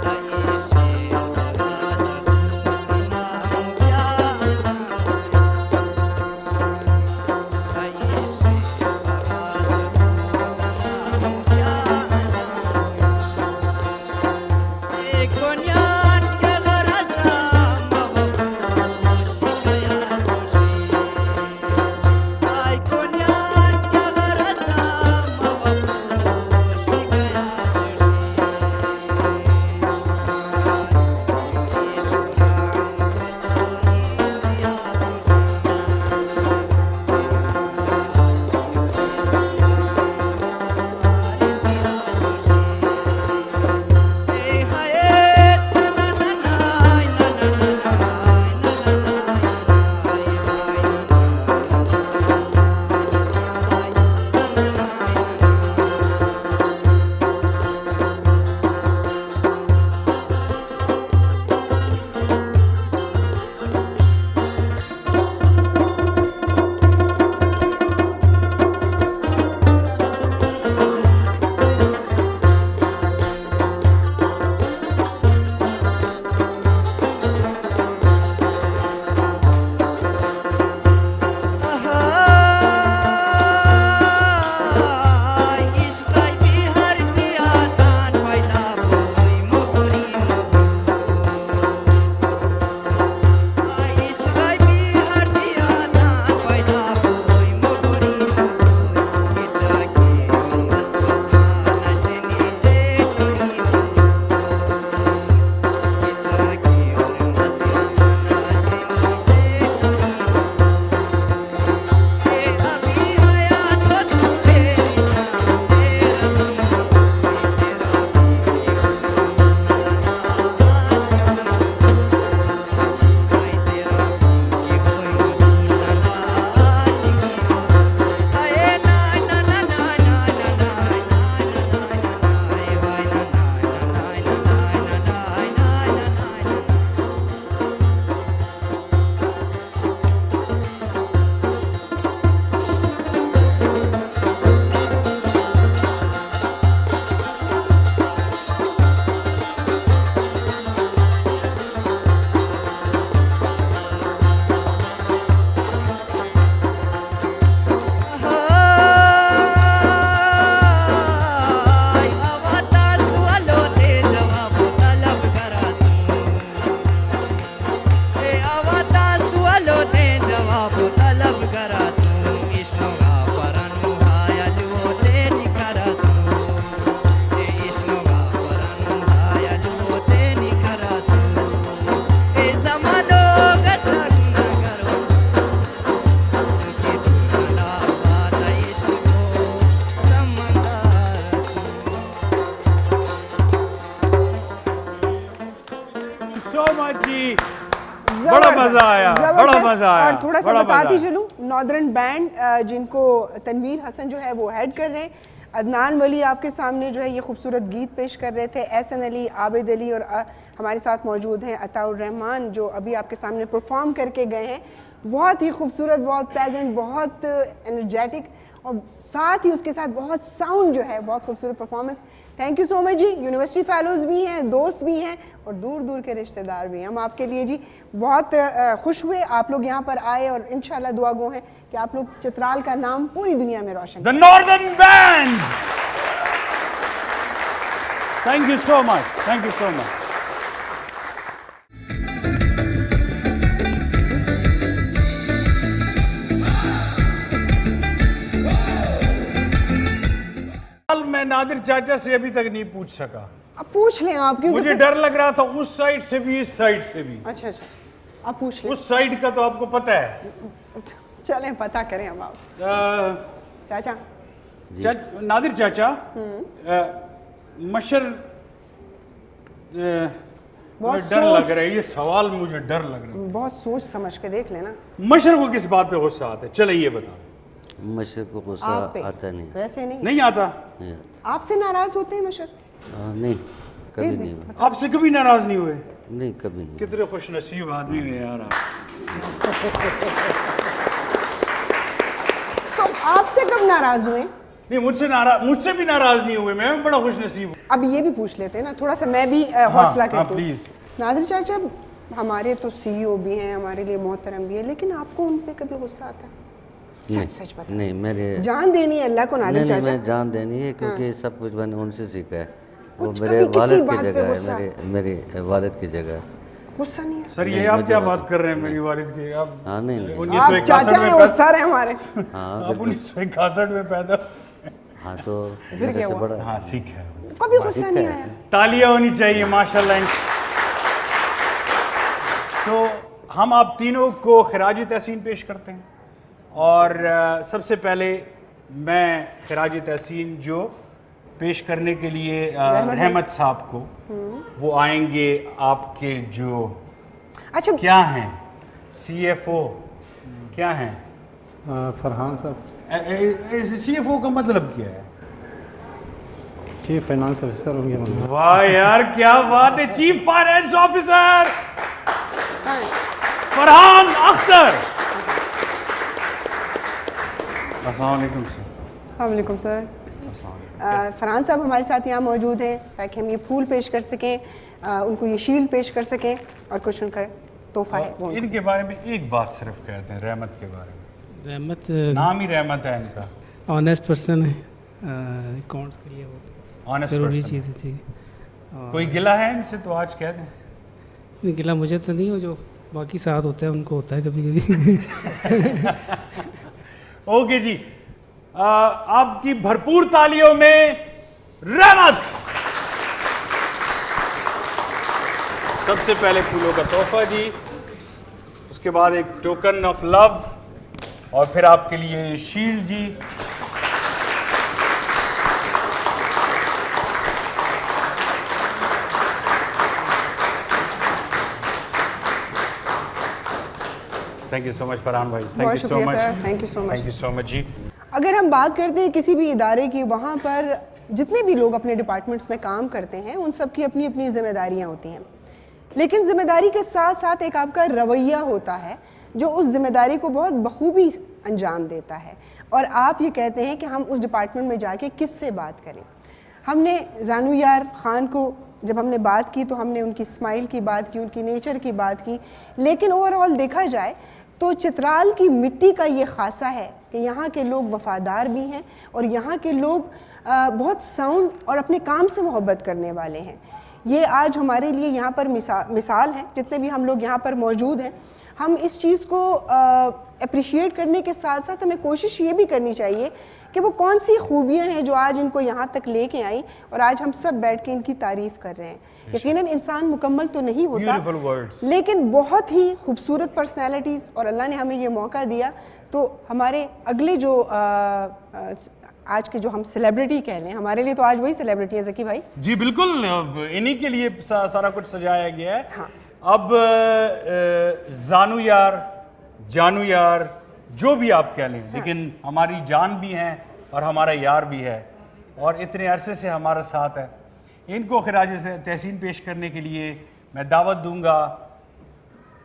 ताइशे आवाज़ ना क्या ताइशे आवाज़ ना क्या एक कोन्यान के गरज़ा मवक़ूश गया जोशी आई कोन्यान के गरज़ा मवक़ूश गया सो मच जी, बड़ा मजा आया, बड़ा मजा आया। और थोड़ा सा बताती चलूं, नॉर्दर्न बैंड जिनको तनवीर हसन जो है वो हेड कर रहे हैं, अदनान वली आपके सामने जो है ये खूबसूरत गीत पेश कर रहे थे, एहसन अली, आबिद अली और हमारे साथ मौजूद हैं अताउर रहमान जो अभी आपके सामने परफॉर्म करके गए हैं। बहुत ही खूबसूरत, बहुत प्लेजेंट, बहुत एनर्जेटिक और साथ ही उसके साथ बहुत साउंड जो है, बहुत खूबसूरत performance. Thank you so much जी। यूनिवर्सिटी फेलोज़ भी हैं, दोस्त भी हैं और दूर दूर के रिश्तेदार भी हैं। हम आपके लिए जी बहुत खुश हुए आप लोग यहाँ पर आए और इंशाल्लाह दुआ गो हैं कि आप लोग चित्राल का नाम पूरी दुनिया में रोशन the northern band. Thank you so much, thank you so much. Nadir चाचा से अभी तक नहीं पूछ सका। अब पूछ लें आप, क्योंकि मुझे डर लग रहा था उस साइड से भी इस साइड से भी। अच्छा, आप पूछ लें। उस साइड का तो आपको पता है। चलें पता करें हम आप। चाचा नादिर चाचा, मशर बहुत डर लग रहा है, ये सवाल मुझे डर लग रहा है। बहुत सोच समझ के देख लेना। मशर को किस बात पे गुस्सा आता है? चले ये बताओ। मशर को गुस्सा आप पे आता नहीं। वैसे नहीं नहीं आता? नहीं आता। आपसे नाराज होते हैं मशर? नहीं, कभी नहीं हुआ। आपसे कभी नाराज नहीं हुए? नहीं, कभी नहीं। कितने खुश नसीब आदमी हैं यार आप। तो आपसे कब नाराज हुए? नहीं, मुझसे भी नाराज नहीं हुए, मैं बड़ा खुश नसीब हूँ। अब ये भी पूछ लेते हैं ना, थोड़ा सा मैं भी हौसला करती हूँ। प्लीज। नादिर चाचा, हमारे तो CEO भी हैं, हमारे लिए मोहतरम भी है, लेकिन आपको उन पे कभी गुस्सा आता है? सच सच बता। नहीं, मेरे जान देनी है अल्लाह को नादिर नहीं, चाचा। मैं जान देनी है, क्योंकि सब कुछ मैंने उनसे सीखा है। वो कुछ मेरे कभी किसी वालिद बात की पे जगह गुस्सा? है, मेरे वालिद की जगह है। गुस्सा नहीं है? सर ये नहीं, आप मुझे क्या गुस्सा- बात कर रहे हैं मेरी वालिद की? आप हाँ, नहीं, नहीं। आप चाचा हैं, वो सर है हमारे। हाँ, आप 1961 में पैदा। हाँ, तो फिर मेरे क्या से हुआ? बड़ा हाँ, सीख है। कभी गुस्सा नहीं आया? तालियां होनी चाहिए माशाल्लाह। तो हम आप तीनों को खिराज तहसीन पेश करते हैं, और सबसे पहले मैं खिराज तहसीन जो पेश करने के लिए रहमत साहब को, वो आएंगे आपके जो अच्छा क्या हैं, CFO क्या हैं? फरहान साहब, CFO का मतलब क्या है? चीफ फाइनेंस ऑफिसर होंगे मतलब। वाह यार क्या बात है, chief finance officer Farhan Akhtar. अस्सलाम वालेकुम सर। वालेकुम सर। फरहान साहब हमारे साथ यहाँ मौजूद हैं ताकि हम ये फूल पेश कर सकें, उनको ये शील्ड पेश कर सकें, और कुछ उनका तोहफा है वो। इनके बारे में एक बात सिर्फ कहते हैं, रहमत के बारे में। रहमत नाम ही रहमत है इनका। ऑनेस्ट पर्सन है, अकाउंट्स के लिए वो ऑनेस्ट ज़रूरी पर्सन। चीज़ है जी। कोई गिला है इनसे तो आज कह दें। नहीं, गिला मुझे तो नहीं हो, जो बाकी साथ होता है उनको होता है कभी कभी। ओके जी, आपकी भरपूर तालियों में रहमत। सबसे पहले फूलों का तोहफा जी, उसके बाद एक टोकन ऑफ लव, और फिर आपके लिए शील्ड जी। Thank you so much Farhan भाई, थैंक बहुत यू सो शुक्रिया much, sir, thank you so much. Thank you so much जी। अगर हम बात करते हैं किसी भी इदारे की, वहाँ पर जितने भी लोग अपने डिपार्टमेंट्स में काम करते हैं, उन सब की अपनी अपनी जिम्मेदारियाँ होती हैं, लेकिन जिम्मेदारी के साथ साथ एक आपका रवैया होता है जो उस जिम्मेदारी को बहुत बखूबी अंजाम देता है। और आप ये कहते हैं कि हम उस डिपार्टमेंट में जाके किससे बात करें। हमने जानू यार ख़ान को जब हमने बात की तो हमने उनकी स्माइल की बात की, उनकी नेचर की बात की, लेकिन ओवरऑल देखा जाए तो चित्राल की मिट्टी का ये खासा है कि यहाँ के लोग वफ़ादार भी हैं, और यहाँ के लोग बहुत साउंड और अपने काम से मोहब्बत करने वाले हैं। ये आज हमारे लिए यहाँ पर मिसाल है, जितने भी हम लोग यहाँ पर मौजूद हैं। हम इस चीज़ को अप्रिशिएट करने के साथ साथ हमें कोशिश ये भी करनी चाहिए कि वो कौन सी खूबियाँ हैं जो आज इनको यहाँ तक लेके आई, और आज हम सब बैठ के इनकी तारीफ़ कर रहे हैं। यकीनन इंसान मुकम्मल तो नहीं होता, लेकिन बहुत ही खूबसूरत पर्सनैलिटीज़, और अल्लाह ने हमें ये मौका दिया। तो हमारे अगले जो आज के जो हम सेलिब्रिटी कह लें, हमारे लिए तो आज वही सेलिब्रिटी है ज़की भाई जी। बिल्कुल, इन्हीं के लिए सारा कुछ सजाया गया है। हाँ। अब जानू यार जो भी आप कह लें, लेकिन हमारी जान भी हैं और हमारा यार भी है, और इतने अरसे से हमारा साथ है। इनको खिराज तहसीन पेश करने के लिए मैं दावत दूंगा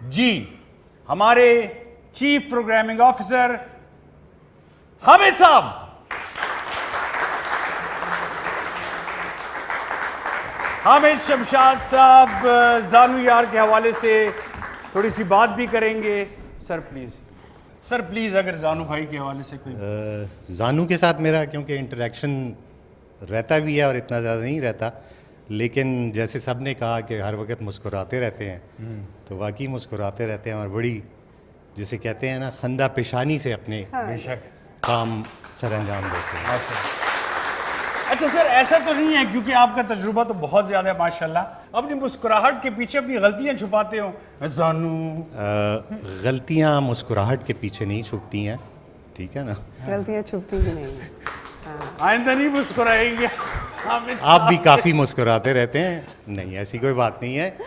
जी हमारे चीफ प्रोग्रामिंग ऑफिसर हामिद साहब। हामिद शमशाद साहब जानू यार के हवाले से थोड़ी सी बात भी करेंगे। सर प्लीज़ अगर जानू भाई के हवाले से कोई। जानू के साथ मेरा क्योंकि इंटरेक्शन रहता भी है और इतना ज़्यादा नहीं रहता, लेकिन जैसे सब ने कहा कि हर वक्त मुस्कुराते रहते हैं, तो वाकई मुस्कुराते रहते हैं, और बड़ी जिसे कहते हैं ना खंदा पेशानी से अपने बेशक काम सर अंजाम देते हैं। अच्छा सर, ऐसा तो नहीं है क्योंकि आपका तजुर्बा तो बहुत ज्यादा है माशाल्लाह, अपनी मुस्कुराहट के पीछे अपनी गलतियां छुपाते हो जानू? गलतियाँ मुस्कुराहट के पीछे नहीं छुपती हैं, ठीक है ना। गलतियाँ छुपती ही नहीं है। आइंदा नहीं मुस्कुराएंगे आप भी काफ़ी मुस्कुराते रहते हैं, नहीं ऐसी कोई बात नहीं है।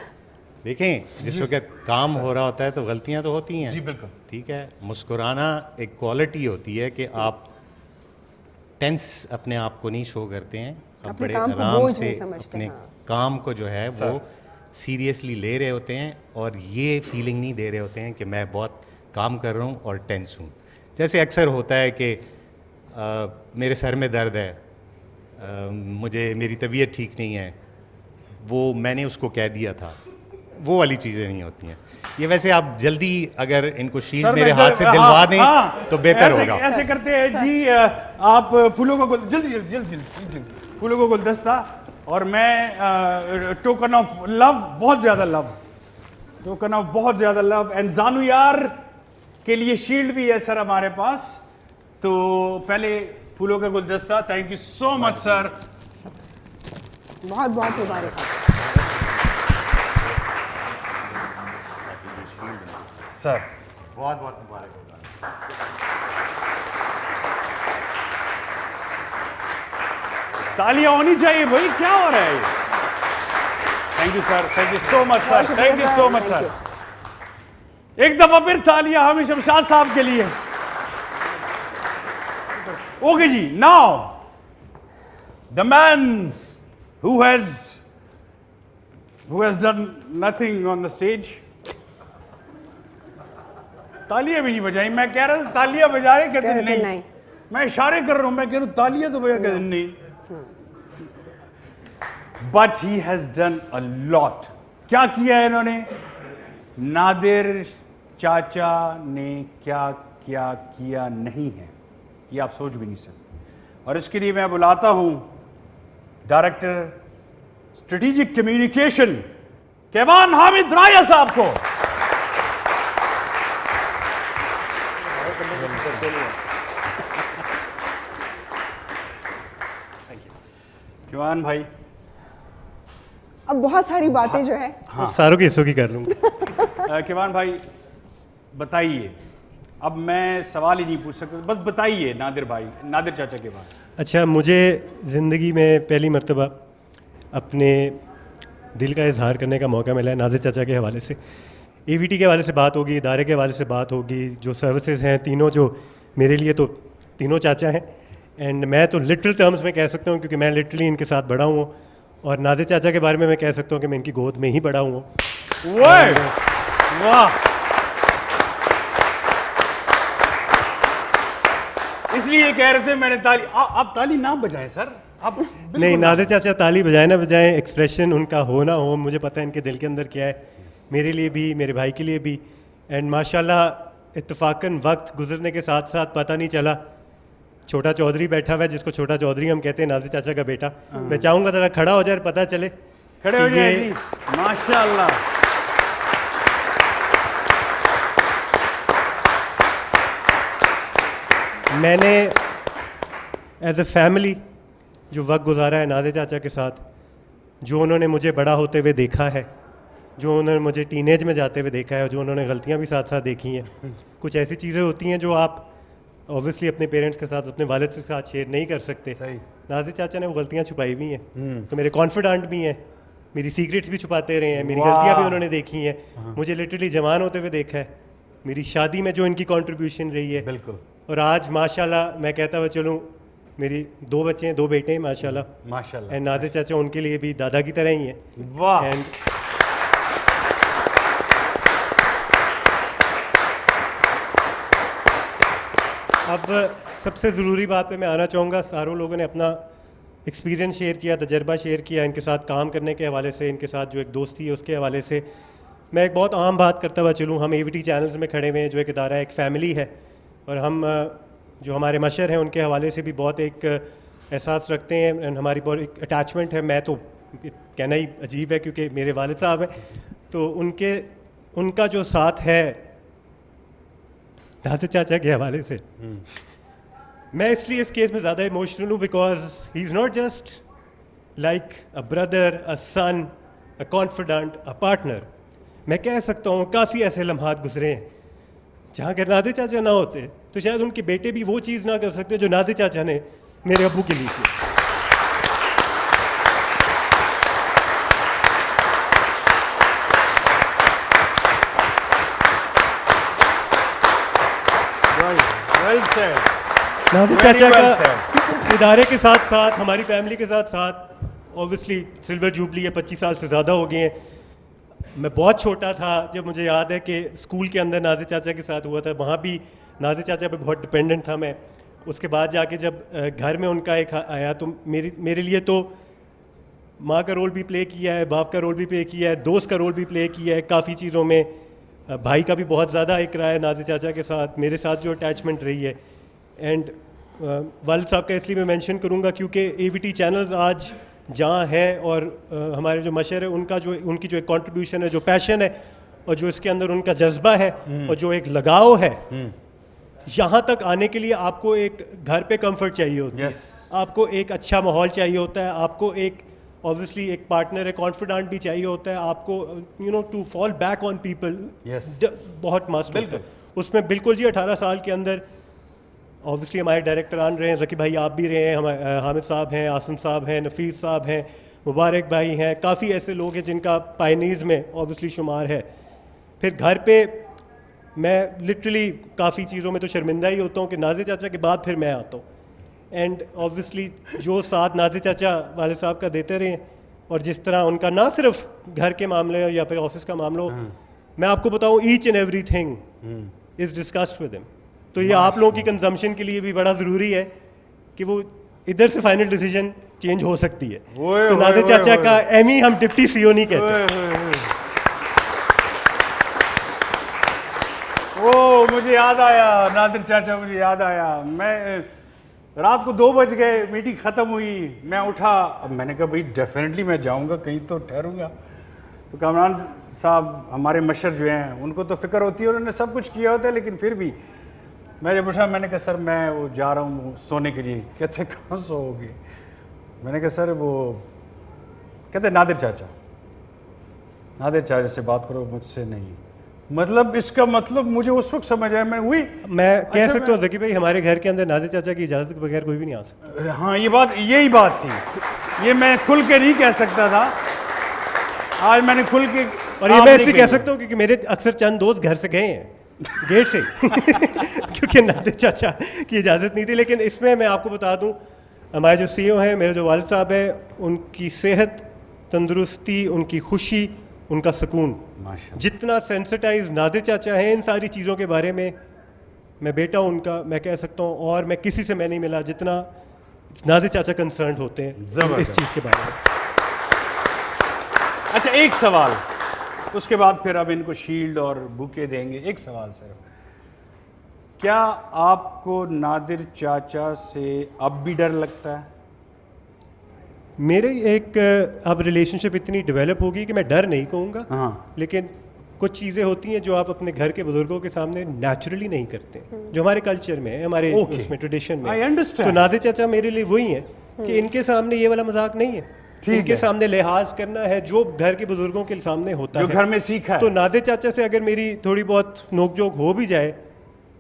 देखें, जिस वक्त काम हो रहा होता है तो गलतियां तो होती हैं। जी बिल्कुल। ठीक है, मुस्कुराना एक क्वालिटी होती है कि आप टेंस अपने आप को नहीं शो करते हैं, आप अपने बड़े काम को आराम बोझ से नहीं समझते, अपने हाँ। काम को जो है वो सीरियसली ले रहे होते हैं और ये फीलिंग नहीं दे रहे होते हैं कि मैं बहुत काम कर रहा हूँ और टेंस हूँ। जैसे अक्सर होता है कि मेरे सर में दर्द है, मुझे मेरी तबीयत ठीक नहीं है, वो मैंने उसको कह दिया था, वो वाली चीज़ें नहीं होती हैं। ये वैसे आप जल्दी अगर इनको शील्ड मेरे हाथ से दिलवा दें तो बेहतर होगा। ऐसे करते हैं जी, आप फूलों का जल्दी फूलों का गुलदस्ता, और मैं टोकन ऑफ लव, बहुत ज़्यादा लव, टोकन ऑफ बहुत ज़्यादा लव एंड जानू यार के लिए शील्ड भी है सर हमारे पास। तो पहले फूलों का गुलदस्ता, thank you so much sir, बहुत बहुत मुबारक। सर बहुत बहुत मुबारक होगा। तालियां होनी चाहिए भाई, क्या हो रहा है? Thank you sir, thank you so much sir, thank you so much sir. एक दफा फिर तालियां हामिद शमशाद साहब के लिए। ओके जी, now the man who has done nothing on the stage. तालियां भी नहीं बजाई, मैं कह रहा था तालियां बजा रहे, कहते नहीं, मैं इशारे कर रहा हूं, मैं कह रहा हूं तालियां तो बजा, कहते नहीं। But he has done a lot. क्या किया है इन्होंने? नादिर चाचा ने क्या क्या किया नहीं है, ये आप सोच भी नहीं सकते। और इसके लिए मैं बुलाता हूं director strategic communication Kevan Hamid राया साहब को। केवान भाई, अब बहुत सारी बातें जो है हाँ, सारों के हिस्सों की कर लूँगा। केवान भाई बताइए, अब मैं सवाल ही नहीं पूछ सकता, बस बताइए नादिर भाई, नादिर चाचा के बाद। अच्छा, मुझे ज़िंदगी में पहली मर्तबा अपने दिल का इजहार करने का मौका मिला है नादिर चाचा के हवाले से। एवीटी के हवाले से बात होगी, इदारे के हवाले से बात होगी, जो सर्विसेज हैं तीनों, जो मेरे लिए तो तीनों चाचा हैं। एंड मैं तो लिटरल टर्म्स में कह सकता हूँ क्योंकि मैं लिटरली इनके साथ बड़ा हूँ, और नादिर चाचा के बारे में मैं कह सकता हूँ कि मैं इनकी गोद में ही बड़ा हूँ। वाह, इसलिए कह रहे थे मैंने ताली, आप ताली ना बजाएं सर, आप नहीं, नादिर चाचा ताली बजाए ना बजाएं, एक्सप्रेशन उनका हो ना हो, मुझे पता है इनके दिल के अंदर क्या है, मेरे लिए भी, मेरे भाई के लिए भी। एंड माशाल्लाह इत्तफाकन वक्त गुजरने के साथ साथ पता नहीं चला, छोटा चौधरी बैठा हुआ है, जिसको छोटा चौधरी हम कहते हैं, नादिर चाचा का बेटा। मैं चाहूँगा ज़रा खड़ा हो जाए, पता चले, खड़े हो जाए जी, माशाल्लाह। मैंने एज ए फैमिली जो वक्त गुजारा है नादिर चाचा के साथ, जो उन्होंने मुझे बड़ा होते हुए देखा है, जो उन्होंने मुझे टीनेज में जाते हुए देखा है, जो उन्होंने गलतियां भी साथ साथ देखी हैं। कुछ ऐसी चीज़ें होती हैं जो आप ऑब्वियसली अपने पेरेंट्स के साथ, अपने वालिद के साथ शेयर नहीं कर सकते। नादिर चाचा ने वो गलतियाँ छुपाई भी हैं, तो मेरे कॉन्फिडेंट भी हैं, मेरी सीक्रेट्स भी छुपाते रहे हैं, मेरी गलतियाँ भी उन्होंने देखी हैं, मुझे लिटरली जवान होते हुए देखा है, मेरी शादी में जो इनकी कॉन्ट्रीब्यूशन रही है। बिल्कुल। और आज माशाल्लाह मैं कहता हुआ चलूँ, मेरी 2 बच्चे हैं, 2 बेटे हैं माशाल्लाह। माशाल्लाह। एंड नादिर चाचा उनके लिए भी दादा की तरह ही हैं। वाह। अब सबसे ज़रूरी बात पे मैं आना चाहूँगा, सारों लोगों ने अपना एक्सपीरियंस शेयर किया, तजर्बा शेयर किया, इनके साथ काम करने के हवाले से, इनके साथ जो एक दोस्ती है उसके हवाले से। मैं एक बहुत आम बात करता हुआ चलूँ, हम AVT चैनल्स में खड़े हुए हैं, जो एक इदारा है, एक फ़ैमिली है, और हम जो हमारे मशर हैं उनके हवाले से भी बहुत एक एहसास रखते हैं, एंड हमारी बहुत एक अटैचमेंट है। मैं तो कहना ही अजीब है क्योंकि मेरे वालिद साहब हैं, तो उनका जो साथ है नादिर चाचा के हवाले से, मैं इसलिए इस केस में ज़्यादा इमोशनल हूँ because he is not just like a brother, a son, a confident, a partner. मैं कह सकता हूँ काफ़ी ऐसे लम्हात गुजरे हैं जहाँ अगर नादिर चाचा ना होते तो शायद उनके बेटे भी वो चीज़ ना कर सकते जो नादिर चाचा ने मेरे अब्बू के लिए की। Well said. नादिर Very चाचा well का इदारे के साथ साथ हमारी फैमिली के साथ साथ ऑब्वियसली सिल्वर जुबली है, 25 साल से ज़्यादा हो गए हैं। मैं बहुत छोटा था जब मुझे याद है कि स्कूल के अंदर नादिर चाचा के साथ हुआ था, वहाँ भी नादिर चाचा पे बहुत डिपेंडेंट था मैं। उसके बाद जाके जब घर में उनका एक आया तो मेरे लिए तो माँ का रोल भी प्ले किया है, बाप का रोल भी प्ले किया है, दोस्त का रोल भी प्ले किया है काफ़ी चीज़ों में। भाई का भी बहुत ज़्यादा एक रहा है नादिर चाचा के साथ, मेरे साथ जो अटैचमेंट रही है। एंड वालिद साहब का इसलिए मैं मेंशन करूँगा क्योंकि AVT चैनल्स आज जहाँ है और हमारे जो मशर है उनकी जो एक कंट्रीब्यूशन है, जो पैशन है और जो इसके अंदर उनका जज्बा है और जो एक लगाव है, यहाँ तक आने के लिए आपको एक घर पे कंफर्ट चाहिए होता है, आपको एक अच्छा माहौल चाहिए होता है, आपको एक ऑब्वियसली एक पार्टनर है कॉन्फिडेंट भी चाहिए होता है, आपको to fall back on people बहुत मस्ट होता है। उसमें बिल्कुल जी 18 साल के अंदर ऑब्वियसली हमारे डायरेक्टर आन रहे हैं, ज़की भाई आप भी रहे हैं, हमारे हामिद साहब हैं, आसिम साहब हैं, नफीस साहब हैं, मुबारक भाई हैं, काफ़ी ऐसे लोग हैं जिनका पायनीज़ में ऑब्वियसली शुमार है। फिर घर पे मैं लिटरली काफ़ी चीज़ों में तो शर्मिंदा ही होता हूँ कि नादिर चाचा के बाद फिर मैं आता हूँ। एंड ऑब्वियसली जो साथ नादिर चाचा वाले साहब का देते रहे और जिस तरह उनका ना सिर्फ घर के मामले हो या फिर ऑफिस का मामला हो, मैं आपको बताऊँ each and every thing is discussed with him. तो ये आप लोगों की कंजम्पशन के लिए भी बड़ा ज़रूरी है कि वो इधर से फाइनल डिसीजन चेंज हो सकती है। तो नादिर चाचा का एमी हम डिप्टी CEO नहीं कहते। ओ मुझे याद आया नादिर चाचा, मुझे याद आया, मैं रात को 2 बज गए, मीटिंग ख़त्म हुई, मैं उठा, अब मैंने कहा भाई डेफिनेटली मैं जाऊंगा, कहीं तो ठहरूंगा। तो कामरान साहब हमारे मशर जो हैं उनको तो फिक्र होती है, उन्होंने सब कुछ किया होता है, लेकिन फिर भी मैं जब उठा मैंने कहा सर मैं वो जा रहा हूँ सोने के लिए। कहते कहाँ सोओगे? मैंने कहा सर वो, कहते नादिर चाचा से बात करो, मुझसे नहीं। मतलब इसका मतलब मुझे उस वक्त समझ आया, मैं कह सकता हूँ ज़की भाई हमारे घर के अंदर नादिर चाचा की इजाज़त के बगैर कोई भी नहीं आ सकता। हाँ यही बात थी, ये मैं खुल के नहीं कह सकता था, आज मैंने खुल के। और ये मैं इसलिए कह सकता हूँ क्योंकि मेरे अक्सर चंद दोस्त घर से गए हैं गेट से क्योंकि नादिर चाचा की इजाज़त नहीं थी। लेकिन इसमें मैं आपको बता दूं हमारे जो CEO हैं, मेरे जो वालिद साहब हैं, उनकी सेहत, तंदुरुस्ती, उनकी खुशी, उनका सुकून, जितना सेंसिटाइज नादिर चाचा हैं इन सारी चीज़ों के बारे में, मैं बेटा उनका मैं कह सकता हूँ और मैं किसी से मैं नहीं मिला जितना नादिर चाचा कंसर्न होते हैं इस चीज़ के बारे में। अच्छा एक सवाल, उसके बाद फिर अब इनको शील्ड और बुके देंगे। एक सवाल सर, क्या आपको नादिर चाचा से अब भी डर लगता है? मेरे एक अब रिलेशनशिप इतनी डेवलप होगी कि मैं डर नहीं कहूँगा, लेकिन कुछ चीज़ें होती हैं जो आप अपने घर के बुजुर्गों के सामने नेचुरली नहीं करते, जो हमारे कल्चर में है, हमारे उसमें ट्रेडिशन में। तो नादिर चाचा मेरे लिए वही है कि इनके सामने ये वाला मजाक नहीं है, इनके सामने लिहाज करना है जो घर के बुजुर्गों के सामने होता है, जो घर में सीखा है। तो नादिर चाचा से अगर मेरी थोड़ी बहुत नोकझोंक हो भी जाए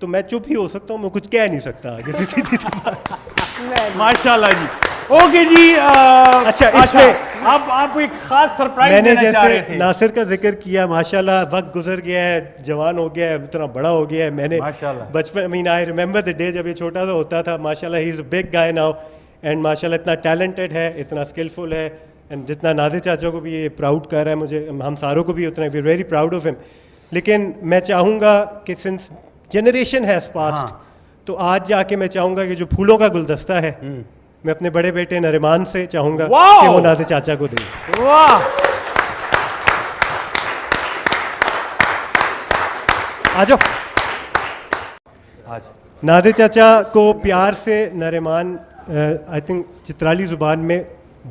तो मैं चुप ही हो सकता हूँ, मैं कुछ कह नहीं सकता आगे सीधी सी बात। माशाल्लाह जी, ओके जी। अच्छा इसमें आप एक खास सरप्राइज मैंने देना चाह रहे जैसे थे। नासिर का जिक्र किया, माशाल्लाह वक्त गुजर गया है, जवान हो गया है, इतना बड़ा हो गया है। मैंने बचपन आई रिमेंबर द डे जब ये छोटा सा होता था। माशाल्लाह he is a big guy now and माशाल्लाह इतना टैलेंटेड है, इतना स्किलफुल है, एंड जितना नादिर चाचा को भी ये प्राउड कर रहा है, मुझे हम सारों को भी उतना, we very proud of him. लेकिन मैं चाहूँगा कि सिंस जनरेशन हैज़ पास्ट, तो आज जाके मैं चाहूँगा कि जो फूलों का गुलदस्ता है मैं अपने बड़े बेटे नरिमान से चाहूँगा कि वो नादिर चाचा को दे। वाह, आ जाओ। नादिर चाचा को प्यार से नरिमान, आई थिंक चित्राली ज़ुबान में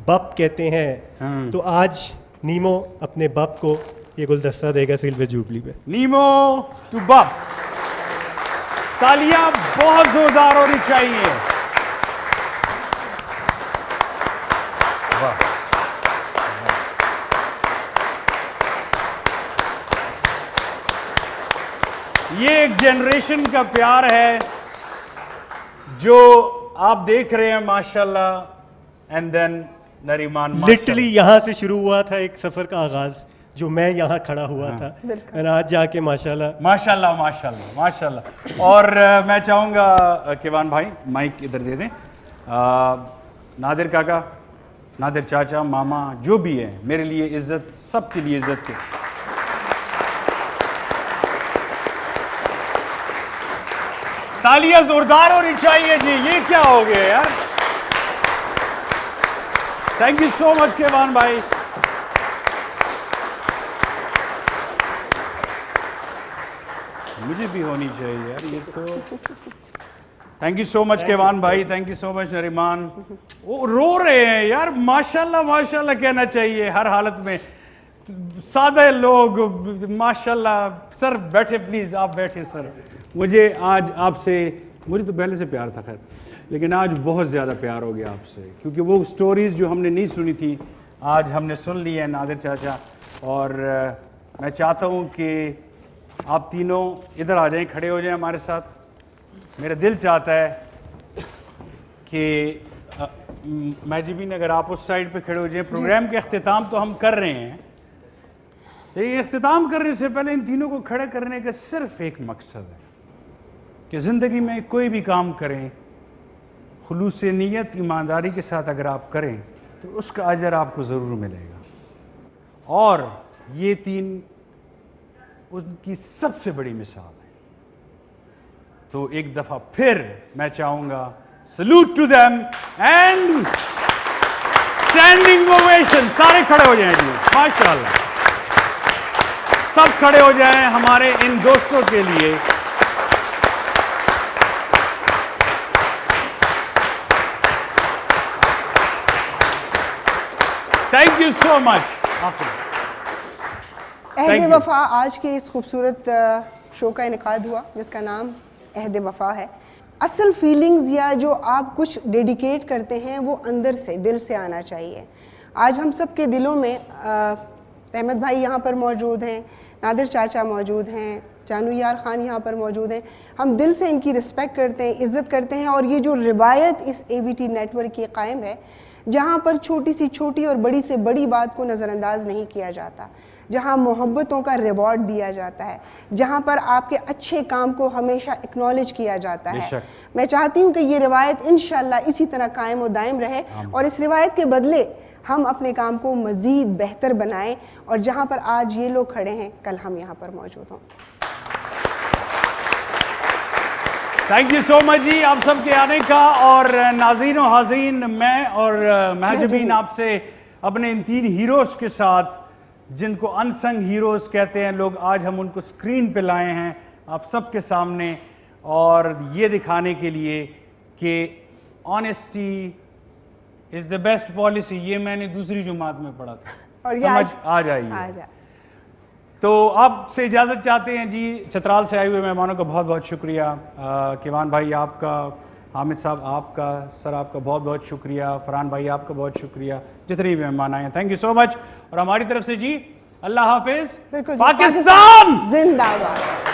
बप कहते हैं, तो आज नीमो अपने बप को ये गुलदस्ता देगा सिल्वर जुबली पे। नीमो टू बप, तालियां बहुत जोरदार होनी चाहिए। वाह। ये एक जनरेशन का प्यार है जो आप देख रहे हैं माशाल्लाह। एंड देन नरीमान लिटरली यहाँ से शुरू हुआ था एक सफ़र का आगाज़, जो मैं यहाँ खड़ा हुआ था, और आज जाके माशाल्लाह माशाल्लाह माशाल्लाह माशाल्लाह। और मैं चाहूँगा किवान भाई माइक इधर दे दें। नादिर काका, नादिर चाचा, मामा, जो भी है, मेरे लिए इज़्ज़त, सबके लिए इज़्ज़त के। तालियां जोरदार होनी चाहिए जी। ये क्या हो गया यार। Thank you so much Kevan भाई। मुझे भी होनी चाहिए यार ये तो। Thank you so much Kevan भाई, थैंक यू सो मच नरीमान। वो रो रहे हैं यार, माशाल्लाह माशाल्लाह कहना चाहिए हर हालत में। सादे लोग माशाल्लाह। सर बैठे प्लीज, आप बैठे सर। मुझे आज आपसे, मुझे तो पहले से प्यार था खैर, लेकिन आज बहुत ज़्यादा प्यार हो गया आपसे, क्योंकि वो स्टोरीज़ जो हमने नहीं सुनी थी आज हमने सुन ली है नादिर चाचा। और मैं चाहता हूँ कि आप तीनों इधर आ जाएं, खड़े हो जाएं हमारे साथ। मेरा दिल चाहता है कि मैजिबीन अगर आप उस साइड पे खड़े हो जाएं। प्रोग्राम के अख्तिताम तो हम कर रहे हैं, लेकिन अख्तिताम करने से पहले इन तीनों को खड़े करने का सिर्फ एक मकसद है कि ज़िंदगी में कोई भी काम करें, खुलूस नीयत ईमानदारी के साथ अगर आप करें तो उसका अजर आपको ज़रूर मिलेगा। और ये तीन उनकी सबसे बड़ी मिसाल है। तो एक दफ़ा फिर मैं चाहूँगा salute to them and standing ovation. सारे खड़े हो जाएं जी, माशाल्लाह। सब खड़े हो जाएं हमारे इन दोस्तों के लिए। Thank you so much. Ahad Wafa आज के इस खूबसूरत शो का इनेकाद हुआ जिसका नाम अहद वफ़ा है। असल फीलिंग्स या जो आप कुछ डेडिकेट करते हैं वो अंदर से, दिल से आना चाहिए। आज हम सब के दिलों में रहमत भाई यहाँ पर मौजूद हैं, नादिर चाचा मौजूद हैं, जानू यार ख़ान यहाँ पर मौजूद हैं। हम दिल से इनकी रिस्पेक्ट करते हैं, इज़्ज़त करते हैं। और ये जो रिवायत इस AVT नेटवर्क की कायम है, जहाँ पर छोटी सी छोटी और बड़ी से बड़ी बात को नज़रअंदाज नहीं किया जाता, जहाँ मोहब्बतों का रिवॉर्ड दिया जाता है, जहाँ पर आपके अच्छे काम को हमेशा एक्नॉलेज किया जाता है। मैं चाहती हूँ कि ये रिवायत इंशाअल्लाह इसी तरह कायम और दायम रहे और इस रिवायत के बदले हम अपने काम को मज़ीद बेहतर बनाएं और जहाँ पर आज ये लोग खड़े हैं कल हम यहाँ पर मौजूद हों। थैंक यू सो मच जी आप सबके आने का। और नाज़रीन और हाज़रीन, मैं और महजबीन आपसे अपने इन तीन हीरोज़ के साथ, जिनको अनसंग हीरोज़ कहते हैं लोग, आज हम उनको स्क्रीन पे लाए हैं आप सबके सामने, और ये दिखाने के लिए कि honesty is the best policy. ये मैंने दूसरी जुमात में पढ़ा था, और समझ आ जाइए। तो आपसे इजाज़त चाहते हैं जी। चतराल से आए हुए मेहमानों का बहुत बहुत शुक्रिया। किवान भाई आपका, हामिद साहब आपका, सर आपका बहुत बहुत शुक्रिया, फरहान भाई आपका बहुत शुक्रिया, जितने भी मेहमान आए हैं थैंक यू सो मच। और हमारी तरफ से जी अल्लाह हाफिज़, पाकिस्तान जिंदाबाद।